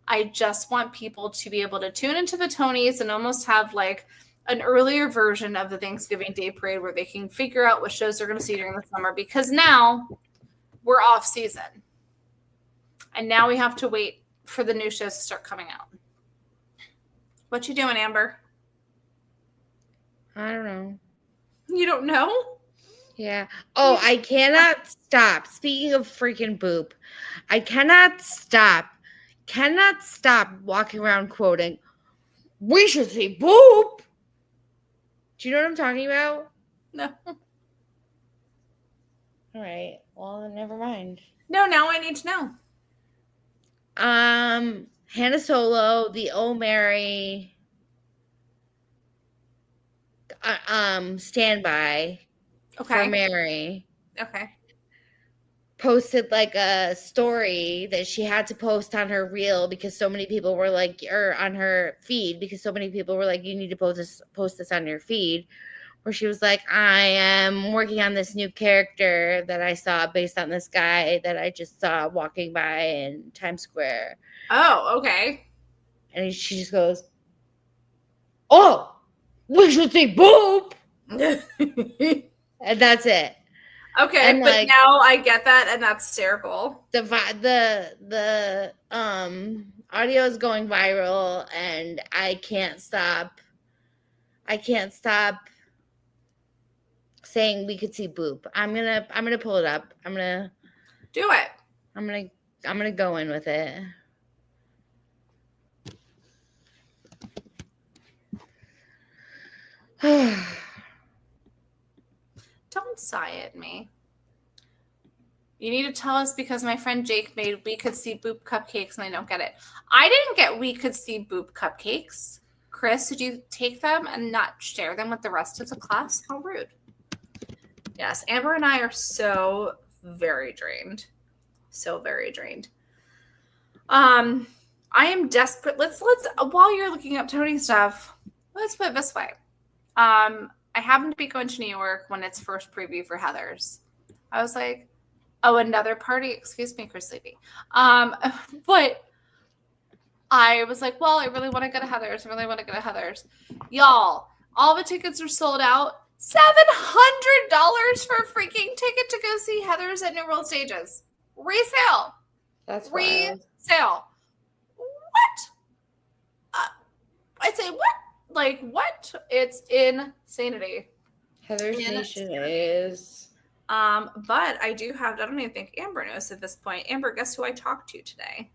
I just want people to be able to tune into the Tonys and almost have like an earlier version of the Thanksgiving Day Parade where they can figure out what shows they're going to see during the summer, because now we're off season. And now we have to wait for the new shows to start coming out. What you doing, Amber? I don't know. You don't know? Yeah. Oh, I cannot stop. Speaking of freaking Boop, I cannot stop walking around quoting, we should see Boop. Do you know what I'm talking about? No. All right. Well, then never mind. No, now I need to know. Hannah Solo, the Oh Mary standby for Mary. Okay. Posted like a story that she had to post on her reel because so many people were like, or on her feed because so many people were like, you need to post this on your feed, where she was like, I am working on this new character that I saw based on this guy that I just saw walking by in Times Square. Oh, okay. And she just goes, oh, we should see boob. And that's it. Okay, and but like, now I get that, and that's hysterical. the audio is going viral, and I can't stop saying we could see boob. I'm gonna pull it up. I'm gonna Do it. I'm gonna go in with it. Don't sigh at me. You need to tell us because my friend Jake made we could see boob cupcakes and I don't get it. I didn't get we could see boob cupcakes. Chris, did you take them and not share them with the rest of the class? How rude. Yes, Amber and I are so very drained. So very drained. I am desperate. Let's while you're looking up Tony stuff, let's put it this way. I happened to be going to New York when it's first preview for Heathers. I was like, oh, another party. Excuse me, Chris Levy. But I was like, well, I really want to go to Heathers. Y'all, all the tickets are sold out. $700 for a freaking ticket to go see Heathers at New World Stages. Resale. That's wild. Resale. What? I say what? Like what? It's insanity. Heather's Nation is. But I do have. I don't even think Amber knows at this point. Amber, guess who I talked to today?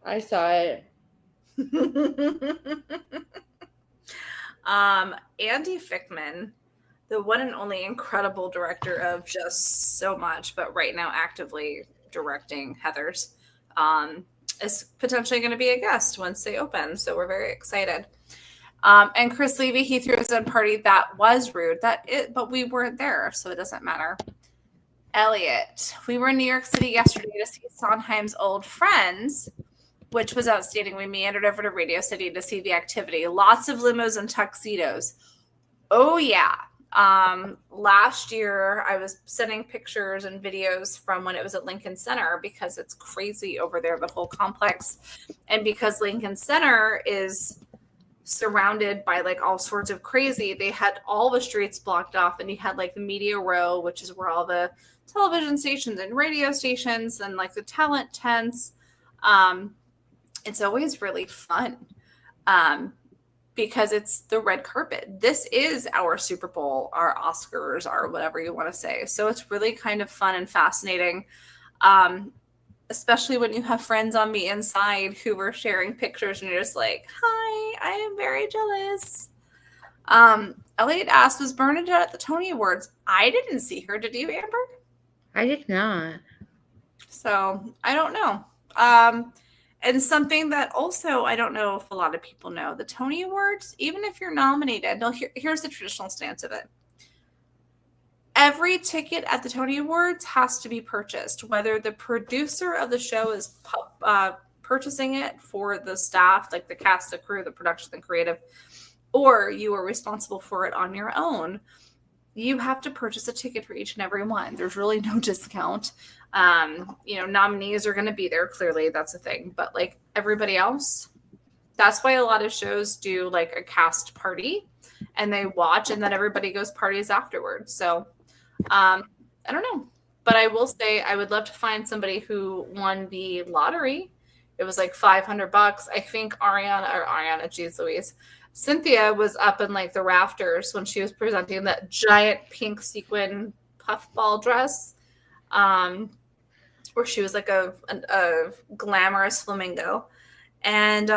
I saw it. Andy Fickman, the one and only incredible director of just so much, but right now actively directing Heathers, is potentially going to be a guest once they open. So we're very excited. And Chris Levy, he threw us a party that was rude. But we weren't there, so it doesn't matter. Elliot, we were in New York City yesterday to see Sondheim's Old Friends, which was outstanding. We meandered over to Radio City to see the activity. Lots of limos and tuxedos. Oh, yeah. Last year, I was sending pictures and videos from when it was at Lincoln Center because it's crazy over there, the whole complex. And because Lincoln Center is surrounded by like all sorts of crazy, they had all the streets blocked off, and you had like the media row, which is where all the television stations and radio stations and like the talent tents. It's always really fun because it's the red carpet. This is our Super Bowl, our Oscars, our whatever you want to say. So it's really kind of fun and fascinating, especially when you have friends on the inside who were sharing pictures and you're just like, hi, I am very jealous. Elliot asked, was Bernadette at the Tony Awards? I didn't see her. Did you, Amber? I did not. So I don't know. And something that also I don't know if a lot of people know, the Tony Awards, even if you're nominated, here's the traditional stance of it. Every ticket at the Tony Awards has to be purchased, whether the producer of the show is purchasing it for the staff, like the cast, the crew, the production, the creative, or you are responsible for it on your own. You have to purchase a ticket for each and every one. There's really no discount. Nominees are going to be there. Clearly, that's a thing. But like everybody else, that's why a lot of shows do like a cast party and they watch and then everybody goes parties afterwards. So I don't know. But I will say I would love to find somebody who won the lottery. It was like $500. I think Cynthia was up in like the rafters when she was presenting that giant pink sequin puffball dress, where she was like a glamorous flamingo. And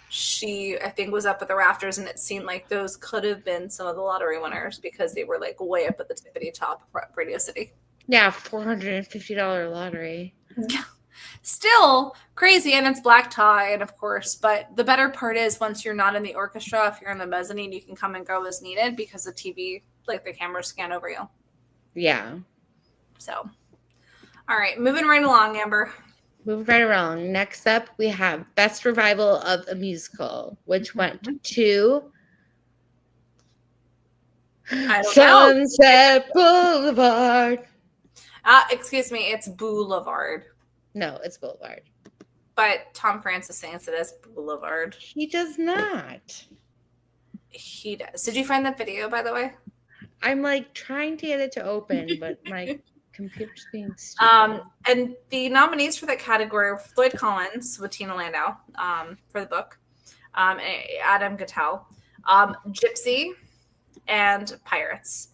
she, I think, was up at the rafters, and it seemed like those could have been some of the lottery winners because they were like way up at the tippity top of Radio City. Yeah, $450 lottery. Yeah. Still crazy, and it's black tie, and of course, but the better part is once you're not in the orchestra, if you're in the mezzanine, you can come and go as needed because the TV, like the cameras scan over you. Yeah. So, all right, moving right along, Amber. Moving right along. Next up, we have Best Revival of a Musical, which went to I don't know. Sunset Boulevard. Excuse me, it's Boulevard. No, it's Boulevard. But Tom Francis sings it as Boulevard. He does not. He does. Did you find that video, by the way? I'm like trying to get it to open, but my computer's being stupid. And the nominees for that category were Floyd Collins with Tina Landau for the book, Adam Guttell, Gypsy, and Pirates,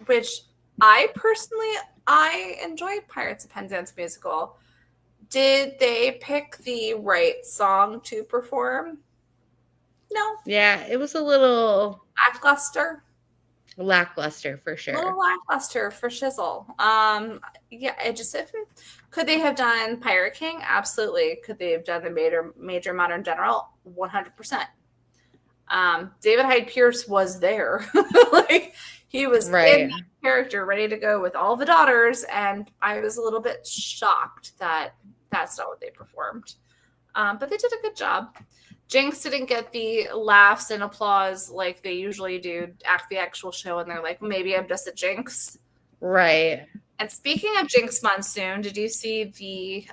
which I enjoyed Pirates of Penzance musical. Did they pick the right song to perform? No. Yeah, it was a little lackluster for sure. A little lackluster for shizzle. Yeah, could they have done Pirate King? Absolutely. Could they have done the Major Modern General? 100%. David Hyde Pierce was there. Like he was in that character, ready to go with all the daughters, and I was a little bit shocked that that's not what they performed. But they did a good job. Jinx didn't get the laughs and applause like they usually do at the actual show, and they're like, maybe I'm just a Jinx. Right. And speaking of Jinx Monsoon, did you see the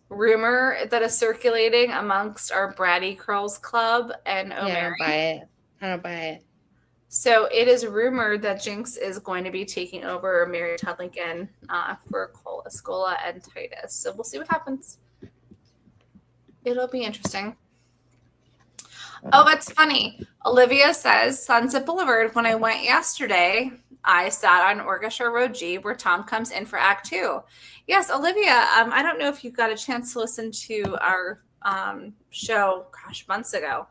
rumor that is circulating amongst our Bratty Curls Club and O'Mary? Yeah, I don't buy it. So it is rumored that Jinx is going to be taking over Mary Todd Lincoln for Cole Escola and Titus. So we'll see what happens. It'll be interesting. Oh, that's funny. Olivia says, Sunset Boulevard, when I went yesterday, I sat on Orchestra Road G where Tom comes in for Act 2. Yes, Olivia, I don't know if you got a chance to listen to our show, months ago.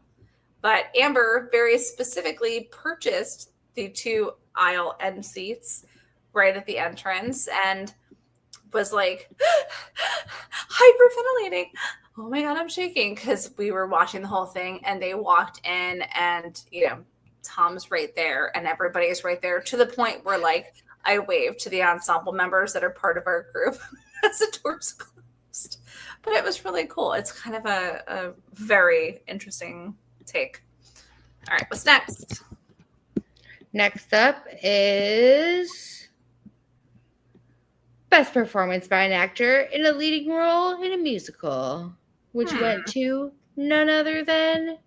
But Amber very specifically purchased the 2 aisle end seats right at the entrance and was like hyperventilating. Oh my God, I'm shaking, because we were watching the whole thing and they walked in and, Tom's right there and everybody's right there, to the point where like I waved to the ensemble members that are part of our group as the doors closed. But it was really cool. It's kind of a very interesting take. All right, what's next? Next up is Best Performance by an Actor in a Leading Role in a Musical, which went to none other than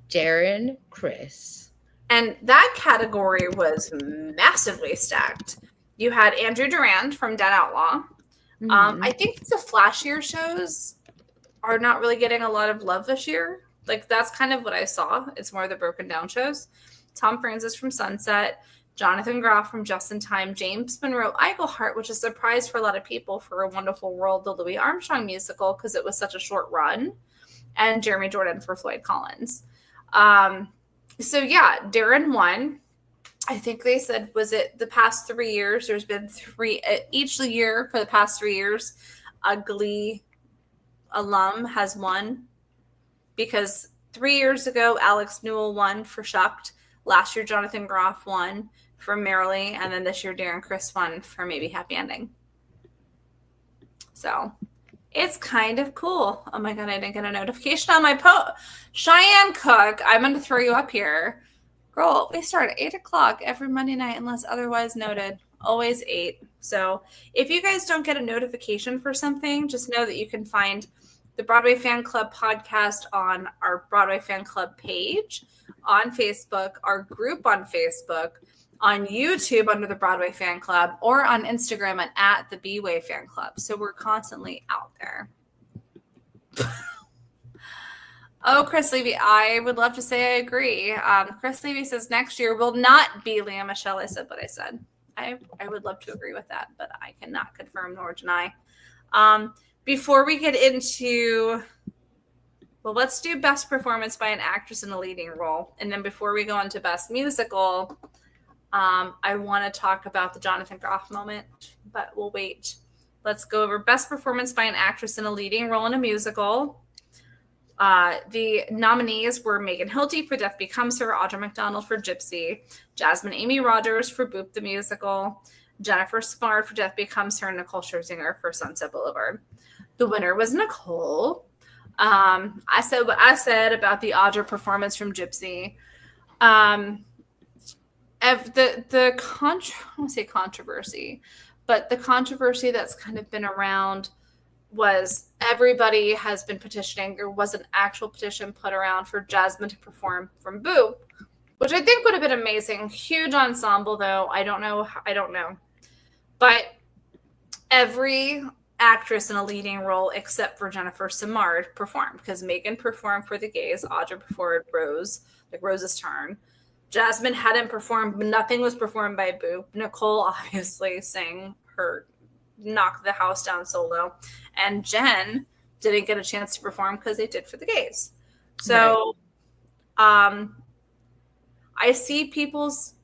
Darren Criss. And that category was massively stacked. You had Andrew Durand from Dead Outlaw. I think the flashier shows are not really getting a lot of love this year. Like, that's kind of what I saw. It's more of the broken down shows. Tom Francis from Sunset, Jonathan Groff from Just in Time, James Monroe Iglehart, which is a surprise for a lot of people, for A Wonderful World, the Louis Armstrong musical, because it was such a short run, and Jeremy Jordan for Floyd Collins. So yeah, Darren won. I think they said, was it the past 3 years? There's been 3 each year for the past 3 years. A Glee alum has won, because 3 years ago, Alex Newell won for Shucked. Last year, Jonathan Groff won for Merrily. And then this year, Darren Criss won for Maybe Happy Ending. So it's kind of cool. Oh my God, I didn't get a notification on my post. Cheyenne Cook, I'm going to throw you up here. Girl, we start at 8 o'clock every Monday night unless otherwise noted. Always 8. So if you guys don't get a notification for something, just know that you can find the Broadway Fan Club podcast on our Broadway Fan Club page on Facebook, our group on Facebook, on YouTube under the Broadway Fan Club, or on Instagram at the B-Way Fan Club. So we're constantly out there. Oh, Chris Levy, I would love to say I agree. Chris Levy says next year will not be Leah Michelle. I said what I said. I would love to agree with that, but I cannot confirm nor deny. Before we get into, well, let's do Best Performance by an Actress in a Leading Role. And then before we go into Best Musical, I want to talk about the Jonathan Groff moment, but we'll wait. Let's go over Best Performance by an Actress in a Leading Role in a Musical. The nominees were Megan Hilty for Death Becomes Her, Audra McDonald for Gypsy, Jasmine Amy Rogers for Boop the Musical, Jennifer Smart for Death Becomes Her, and Nicole Scherzinger for Sunset Boulevard. The winner was Nicole. I said what I said about the Audra performance from Gypsy. I won't say controversy, but the controversy that's kind of been around was everybody has been petitioning. There was an actual petition put around for Jasmine to perform from Boo, which I think would have been amazing. Huge ensemble, though. I don't know. But every actress in a leading role except for Jennifer Simard performed, because Megan performed for the gays, Audra performed Rose, like Rose's turn. Jasmine hadn't performed, nothing was performed by Boo. Nicole obviously sang her Knock the House Down solo. And Jen didn't get a chance to perform because they did for the gays. So I see people's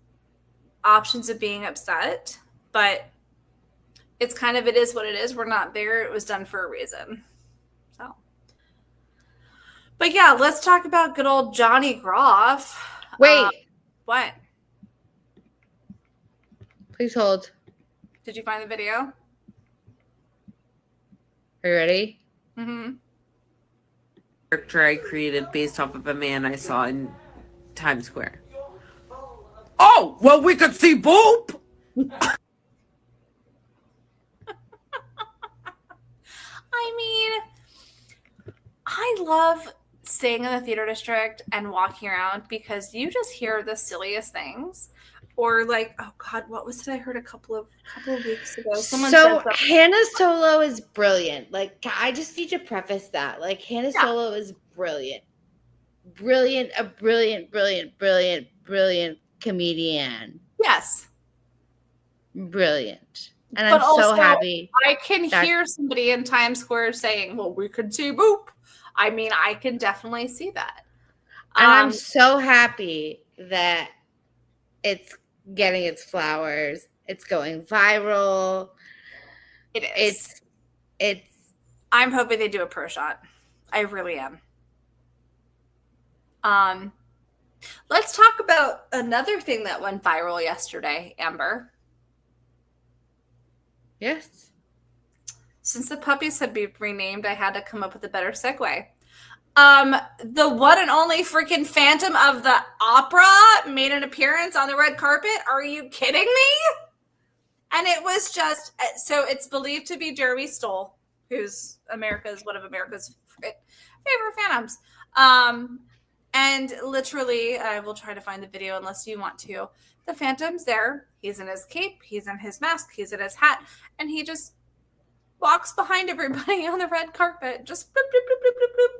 options of being upset, but it's kind of, it is what it is. We're not there. It was done for a reason. So, but yeah, let's talk about good old Johnny Groff. Wait. What? Please hold. Did you find the video? Are you ready? Mm-hmm. Character I created based off of a man I saw in Times Square. Oh, well, we could see Boop. I mean, I love staying in the theater district and walking around because you just hear the silliest things. Or like, oh God, what was it I heard a couple of weeks ago? So Hannah Solo is brilliant. Like, I just need to preface that. Like, Hannah Solo is brilliant. A brilliant comedian. Yes. Brilliant. And but I'm also, so happy. I can hear somebody in Times Square saying, well, we could see Boop. I mean, I can definitely see that. And I'm so happy that it's getting its flowers. It's going viral. It is. It's I'm hoping they do a pro shot. I really am. Let's talk about another thing that went viral yesterday, Amber. Yes. Since the puppies had been renamed, I had to come up with a better segue. The one and only freaking Phantom of the Opera made an appearance on the red carpet. Are you kidding me? And it was just, so it's believed to be Jeremy Stoll, who's one of America's favorite Phantoms. And literally, I will try to find the video unless you want to. The Phantom's there. He's in his cape. He's in his mask. He's in his hat. And he just walks behind everybody on the red carpet. Just bloop, bloop, bloop, bloop, bloop, bloop.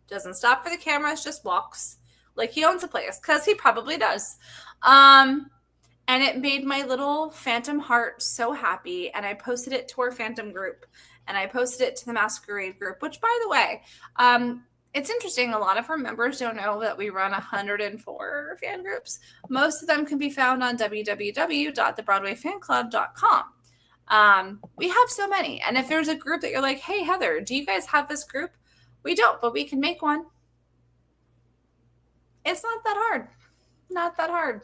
Doesn't stop for the cameras. Just walks like he owns the place, because he probably does. And it made my little Phantom heart so happy. And I posted it to our Phantom group. And I posted it to the Masquerade group, which, by the way, it's interesting. A lot of our members don't know that we run 104 fan groups. Most of them can be found on www.thebroadwayfanclub.com. We have so many. And if there's a group that you're like, hey, Heather, do you guys have this group? We don't, but we can make one. It's not that hard. Not that hard.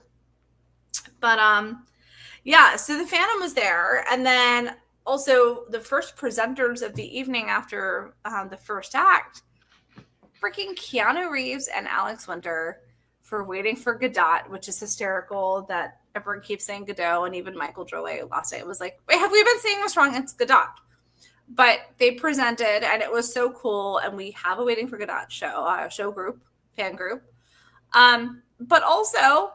But yeah, so the Phantom was there. And then also the first presenters of the evening after the first act, freaking Keanu Reeves and Alex Winter for Waiting for Godot, which is hysterical that everyone keeps saying Godot, and even Michael Drolet last night was like, wait, have we been saying this wrong? It's Godot. But they presented, and it was so cool, and we have a Waiting for Godot show group, fan group. But also,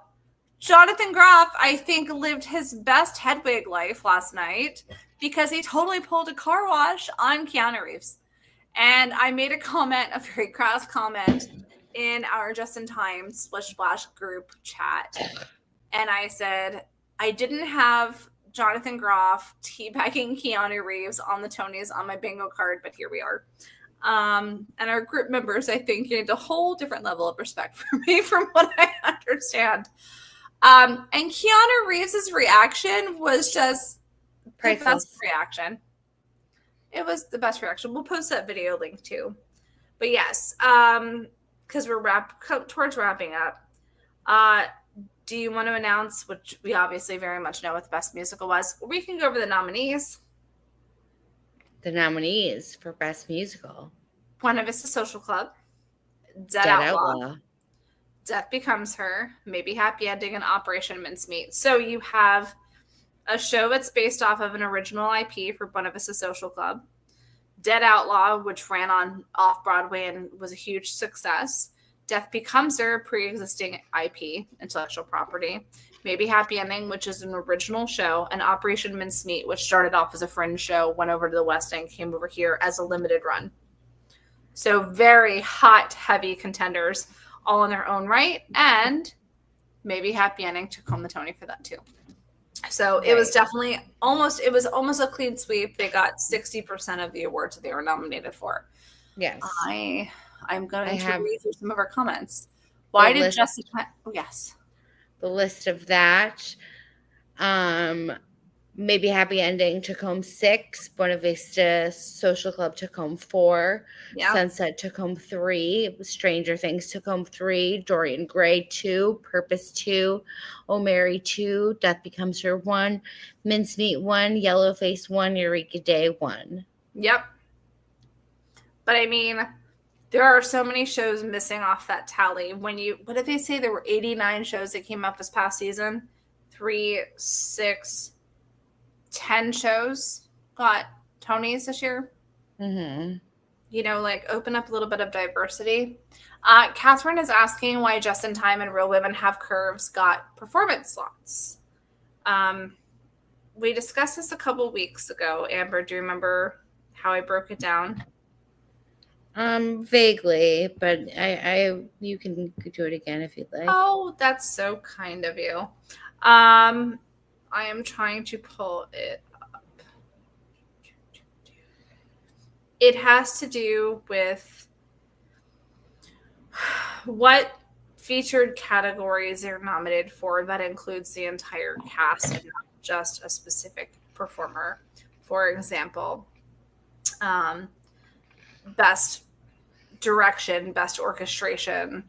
Jonathan Groff, I think, lived his best Hedwig life last night because he totally pulled a car wash on Keanu Reeves. And I made a comment, a very crass comment, in our Just in Time Splish Splash group chat. And I said, I didn't have Jonathan Groff teabagging Keanu Reeves on the Tonys on my bingo card, but here we are. And our group members, I think, gained a whole different level of respect for me from what I understand. And Keanu Reeves' reaction was just the best reaction. It was the best reaction. We'll post that video link too. But yes, because we're towards wrapping up. Do you want to announce, which we obviously very much know what the best musical was? We can go over the nominees. The nominees for best musical: Buena Vista Social Club, Dead Outlaw, Death Becomes Her, Maybe Happy Ending, and Operation Mincemeat. So you have a show that's based off of an original IP for Buena Vista Social Club. Dead Outlaw, which ran on off Broadway and was a huge success. Death Becomes Her, pre-existing IP, intellectual property. Maybe Happy Ending, which is an original show, and Operation Mincemeat, which started off as a fringe show, went over to the West End, came over here as a limited run. So very hot, heavy contenders, all in their own right, and Maybe Happy Ending took home the Tony for that too. So it was definitely almost a clean sweep. They got 60% of the awards that they were nominated for. Yes. I'm going to read through some of our comments. Why did Jessica? Oh, yes. The list of that. Maybe Happy Ending took home 6. Buena Vista Social Club took home 4. Yep. Sunset took home 3. Stranger Things took home 3. Dorian Gray 2. Purpose 2. Oh Mary 2. Death Becomes Her 1. Mincemeat 1. Yellowface 1. Eureka Day 1. Yep. But I mean, there are so many shows missing off that tally. What did they say? There were 89 shows that came up this past season. 3, 6, 10 shows got Tonys this year. Mm-hmm. You know, like open up a little bit of diversity. Catherine is asking why Just in Time and Real Women Have Curves got performance slots. We discussed this a couple weeks ago. Amber, do you remember how I broke it down? Vaguely, but you can do it again if you'd like. Oh, that's so kind of you. I am trying to pull it up. It has to do with what featured categories they're nominated for. That includes the entire cast and not just a specific performer. For example, best direction, best orchestration.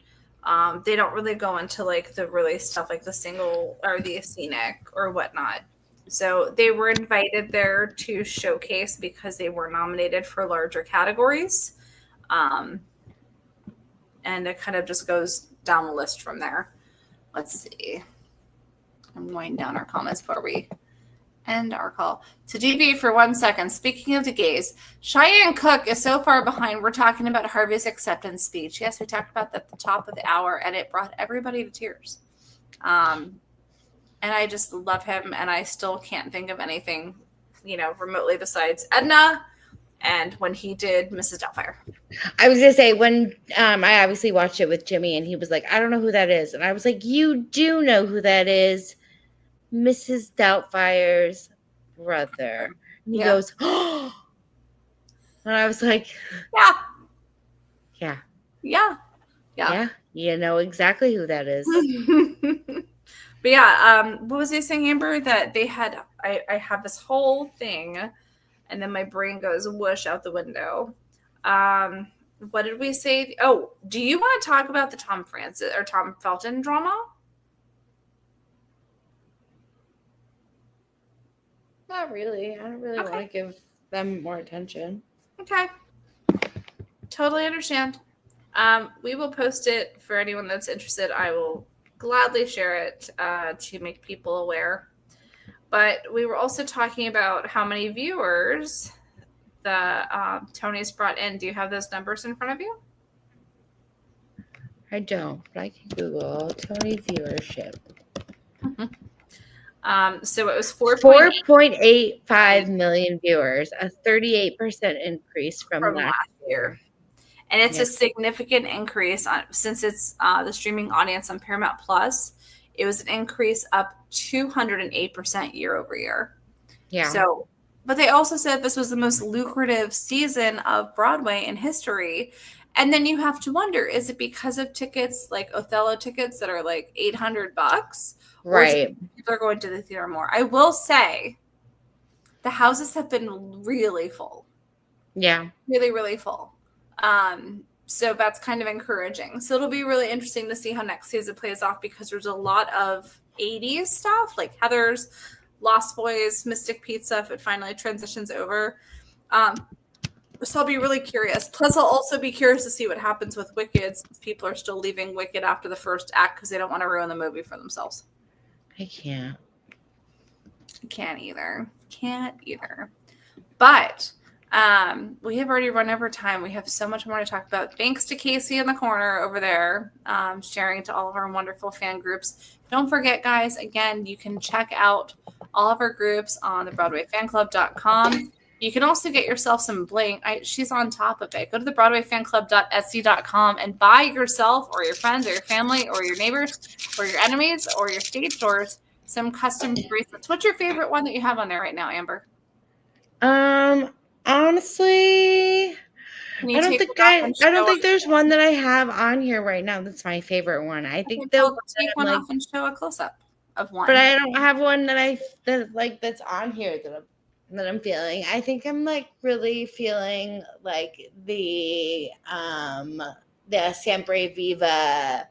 They don't really go into like the really stuff like the single or the scenic or whatnot. So they were invited there to showcase because they were nominated for larger categories. And it kind of just goes down the list from there. Let's see. I'm going down our comments before we end our call. To deviate for 1 second, speaking of the gays, Cheyenne Cook is so far behind. We're talking about Harvey's acceptance speech. Yes, we talked about that at the top of the hour, and it brought everybody to tears. And I just love him, and I still can't think of anything, remotely besides Edna and when he did Mrs. Doubtfire. I was going to say, when I obviously watched it with Jimmy, and he was like, I don't know who that is. And I was like, you do know who that is. Mrs. Doubtfire's brother. And he goes, oh. And I was like, Yeah. You know exactly who that is. But yeah, what was he saying, Amber? That they had, I have this whole thing, and then my brain goes whoosh out the window. What did we say? Oh, do you want to talk about the Tom Felton drama? Not really. I don't really want to give them more attention. Okay. Totally understand. We will post it for anyone that's interested. I will gladly share it to make people aware. But we were also talking about how many viewers the Tony's brought in. Do you have those numbers in front of you? I don't, but I can Google Tony viewership. So it was 4.85 million viewers, a 38% increase from last year. And it's a significant increase since it's the streaming audience on Paramount Plus. It was an increase up 208% year over year. Yeah. So, but they also said this was the most lucrative season of Broadway in history. And then you have to wonder, is it because of tickets like Othello tickets that are like $800? Right. People are going to the theater more. I will say the houses have been really full. Yeah. Really, really full. So that's kind of encouraging. So it'll be really interesting to see how next season plays off because there's a lot of 80s stuff like Heathers, Lost Boys, Mystic Pizza, if it finally transitions over. So I'll be really curious. Plus, I'll also be curious to see what happens with Wicked, since people are still leaving Wicked after the first act because they don't want to ruin the movie for themselves. I can't. Can't either. Can't either. But we have already run over time. We have so much more to talk about. Thanks to Casey in the corner over there, sharing to all of our wonderful fan groups. Don't forget, guys, again, you can check out all of our groups on the BroadwayFanClub.com. You can also get yourself some bling. She's on top of it. Go to the BroadwayFanClub.etsy.com and buy yourself or your friends or your family or your neighbors or your enemies or your stage doors some custom bracelets. What's your favorite one that you have on there right now, Amber? Honestly, I don't think there's there's one that I have on here right now that's my favorite one. I think take one off and show a close up of one. But I don't have one that's on here that I'm feeling. I think I'm like really feeling like the Sempre Viva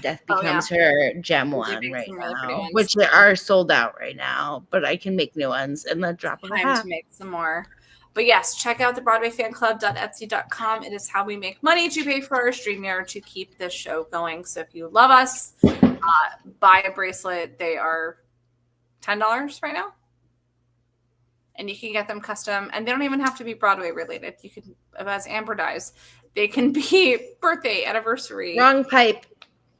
Death Becomes Her gem one right now, which are sold out right now, but I can make new ones in the drop of a hat. To make some more. But yes, check out the BroadwayFanClub.etsy.com. It is how we make money to pay for our StreamYard to keep this show going. So if you love us, buy a bracelet. They are $10 right now. And you can get them custom. And they don't even have to be Broadway related. You can, as Amber dies, they can be birthday, anniversary. Wrong pipe.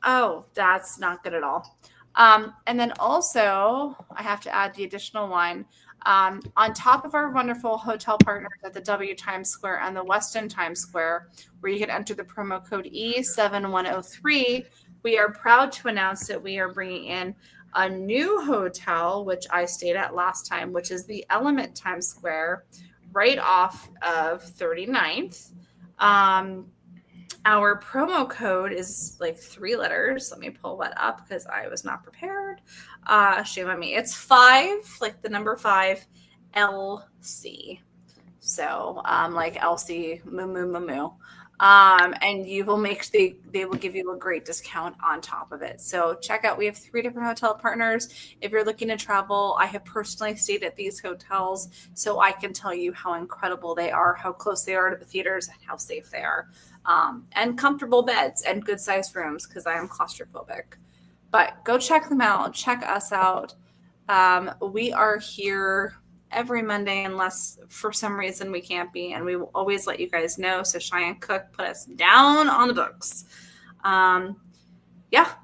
Oh, that's not good at all. And then also, I have to add the additional one. On top of our wonderful hotel partners at the W Times Square and the Westin Times Square, where you can enter the promo code E7103, we are proud to announce that we are bringing in a new hotel, which I stayed at last time, which is the Element Times Square, right off of 39th. Our promo code is like 3 letters. Let me pull that up because I was not prepared. Shame on me. It's 5, like the number 5, LC. So like Elsie, moo moo moo moo. And you will they will give you a great discount on top of it. So check out, we have 3 different hotel partners. If you're looking to travel, I have personally stayed at these hotels, so I can tell you how incredible they are, how close they are to the theaters, and how safe they are. And comfortable beds and good sized rooms because I am claustrophobic. But go check them out. Check us out. We are here every Monday unless for some reason we can't be, and we will always let you guys know. So Cheyenne Cook put us down on the books.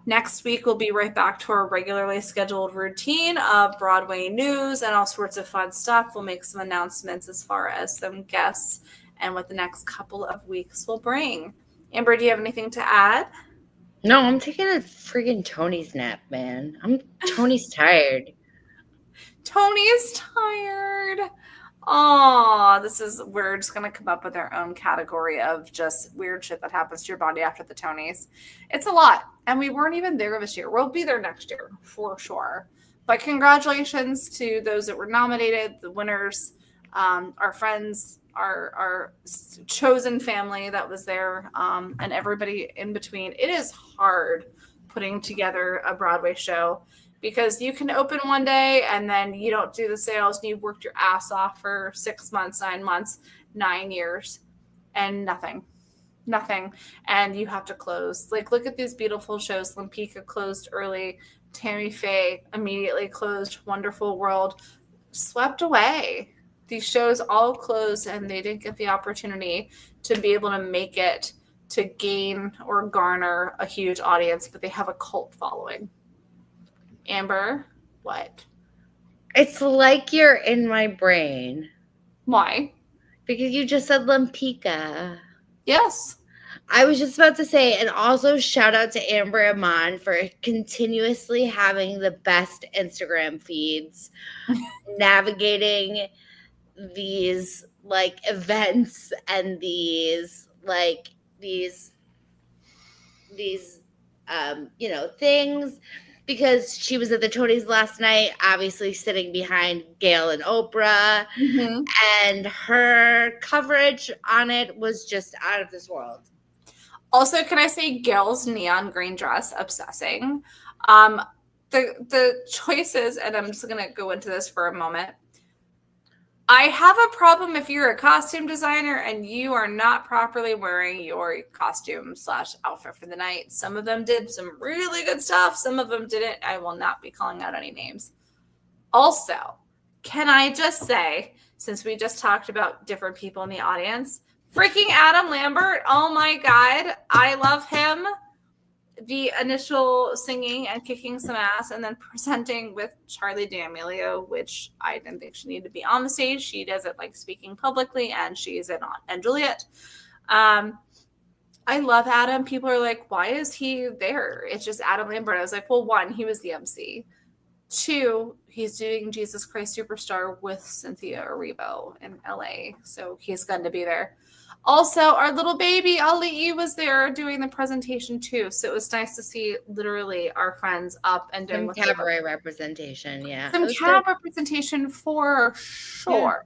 Next week we'll be right back to our regularly scheduled routine of Broadway news and all sorts of fun stuff. We'll make some announcements as far as some guests and what the next couple of weeks will bring. Amber, do you have anything to add? No, I'm taking a freaking Tony's nap, man. Tony's tired. Tony's tired. Oh, we're just going to come up with our own category of just weird shit that happens to your body after the Tonys. It's a lot. And we weren't even there this year. We'll be there next year for sure. But congratulations to those that were nominated, the winners, our friends, our chosen family that was there, and everybody in between. It is hard putting together a Broadway show because you can open one day and then you don't do the sales and you've worked your ass off for 6 months, 9 months, 9 years, and nothing. And you have to close. Like, look at these beautiful shows. Lempicka closed early. Tammy Faye immediately closed. Wonderful World swept away. These shows all closed and they didn't get the opportunity to be able to make it to gain or garner a huge audience, but they have a cult following. Amber, what? It's like you're in my brain. Why? Because you just said Lempicka. Yes. I was just about to say, and also shout out to Amber Amon for continuously having the best Instagram feeds, navigating these like events and these things, because she was at the Tonys last night, obviously sitting behind Gail and Oprah, and her coverage on it was just out of this world. Also, can I say Gail's neon green dress, obsessing. The choices, and I'm just going to go into this for a moment. I have a problem if you're a costume designer and you are not properly wearing your costume / outfit for the night. Some of them did some really good stuff. Some of them didn't. I will not be calling out any names. Also, can I just say, since we just talked about different people in the audience, freaking Adam Lambert. Oh my God. I love him. The initial singing and kicking some ass and then presenting with Charlie D'Amelio, which I didn't think she needed to be on the stage. She doesn't like speaking publicly, and she's in Aunt and Juliet. I love Adam. People are like, why is he there? It's just Adam Lambert. I was like, well, one, he was the MC. Two, he's doing Jesus Christ Superstar with Cynthia Erivo in LA. So he's going to be there. Also, our little baby, Ali, was there doing the presentation too. So it was nice to see literally our friends up and doing some cabaret representation. Yeah. Some cab representation for sure.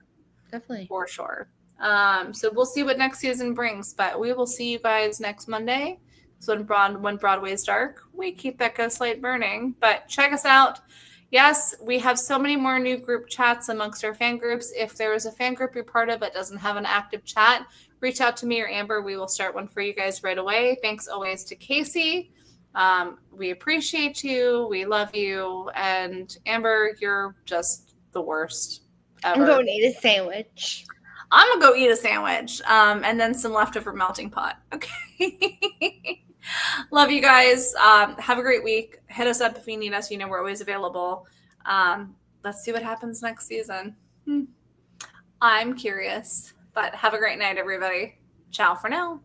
Yeah, definitely. For sure. So we'll see what next season brings, but we will see you guys next Monday. So when Broadway's dark, we keep that ghost light burning. But check us out. Yes, we have so many more new group chats amongst our fan groups. If there is a fan group you're part of that doesn't have an active chat, reach out to me or Amber. We will start one for you guys right away. Thanks always to Casey. We appreciate you. We love you. And Amber, you're just the worst ever. I'm going to eat a sandwich. I'm going to go eat a sandwich and then some leftover melting pot. Okay. Love you guys. Have a great week. Hit us up if you need us. You know we're always available. Let's see what happens next season. I'm curious. But have a great night, everybody. Ciao for now.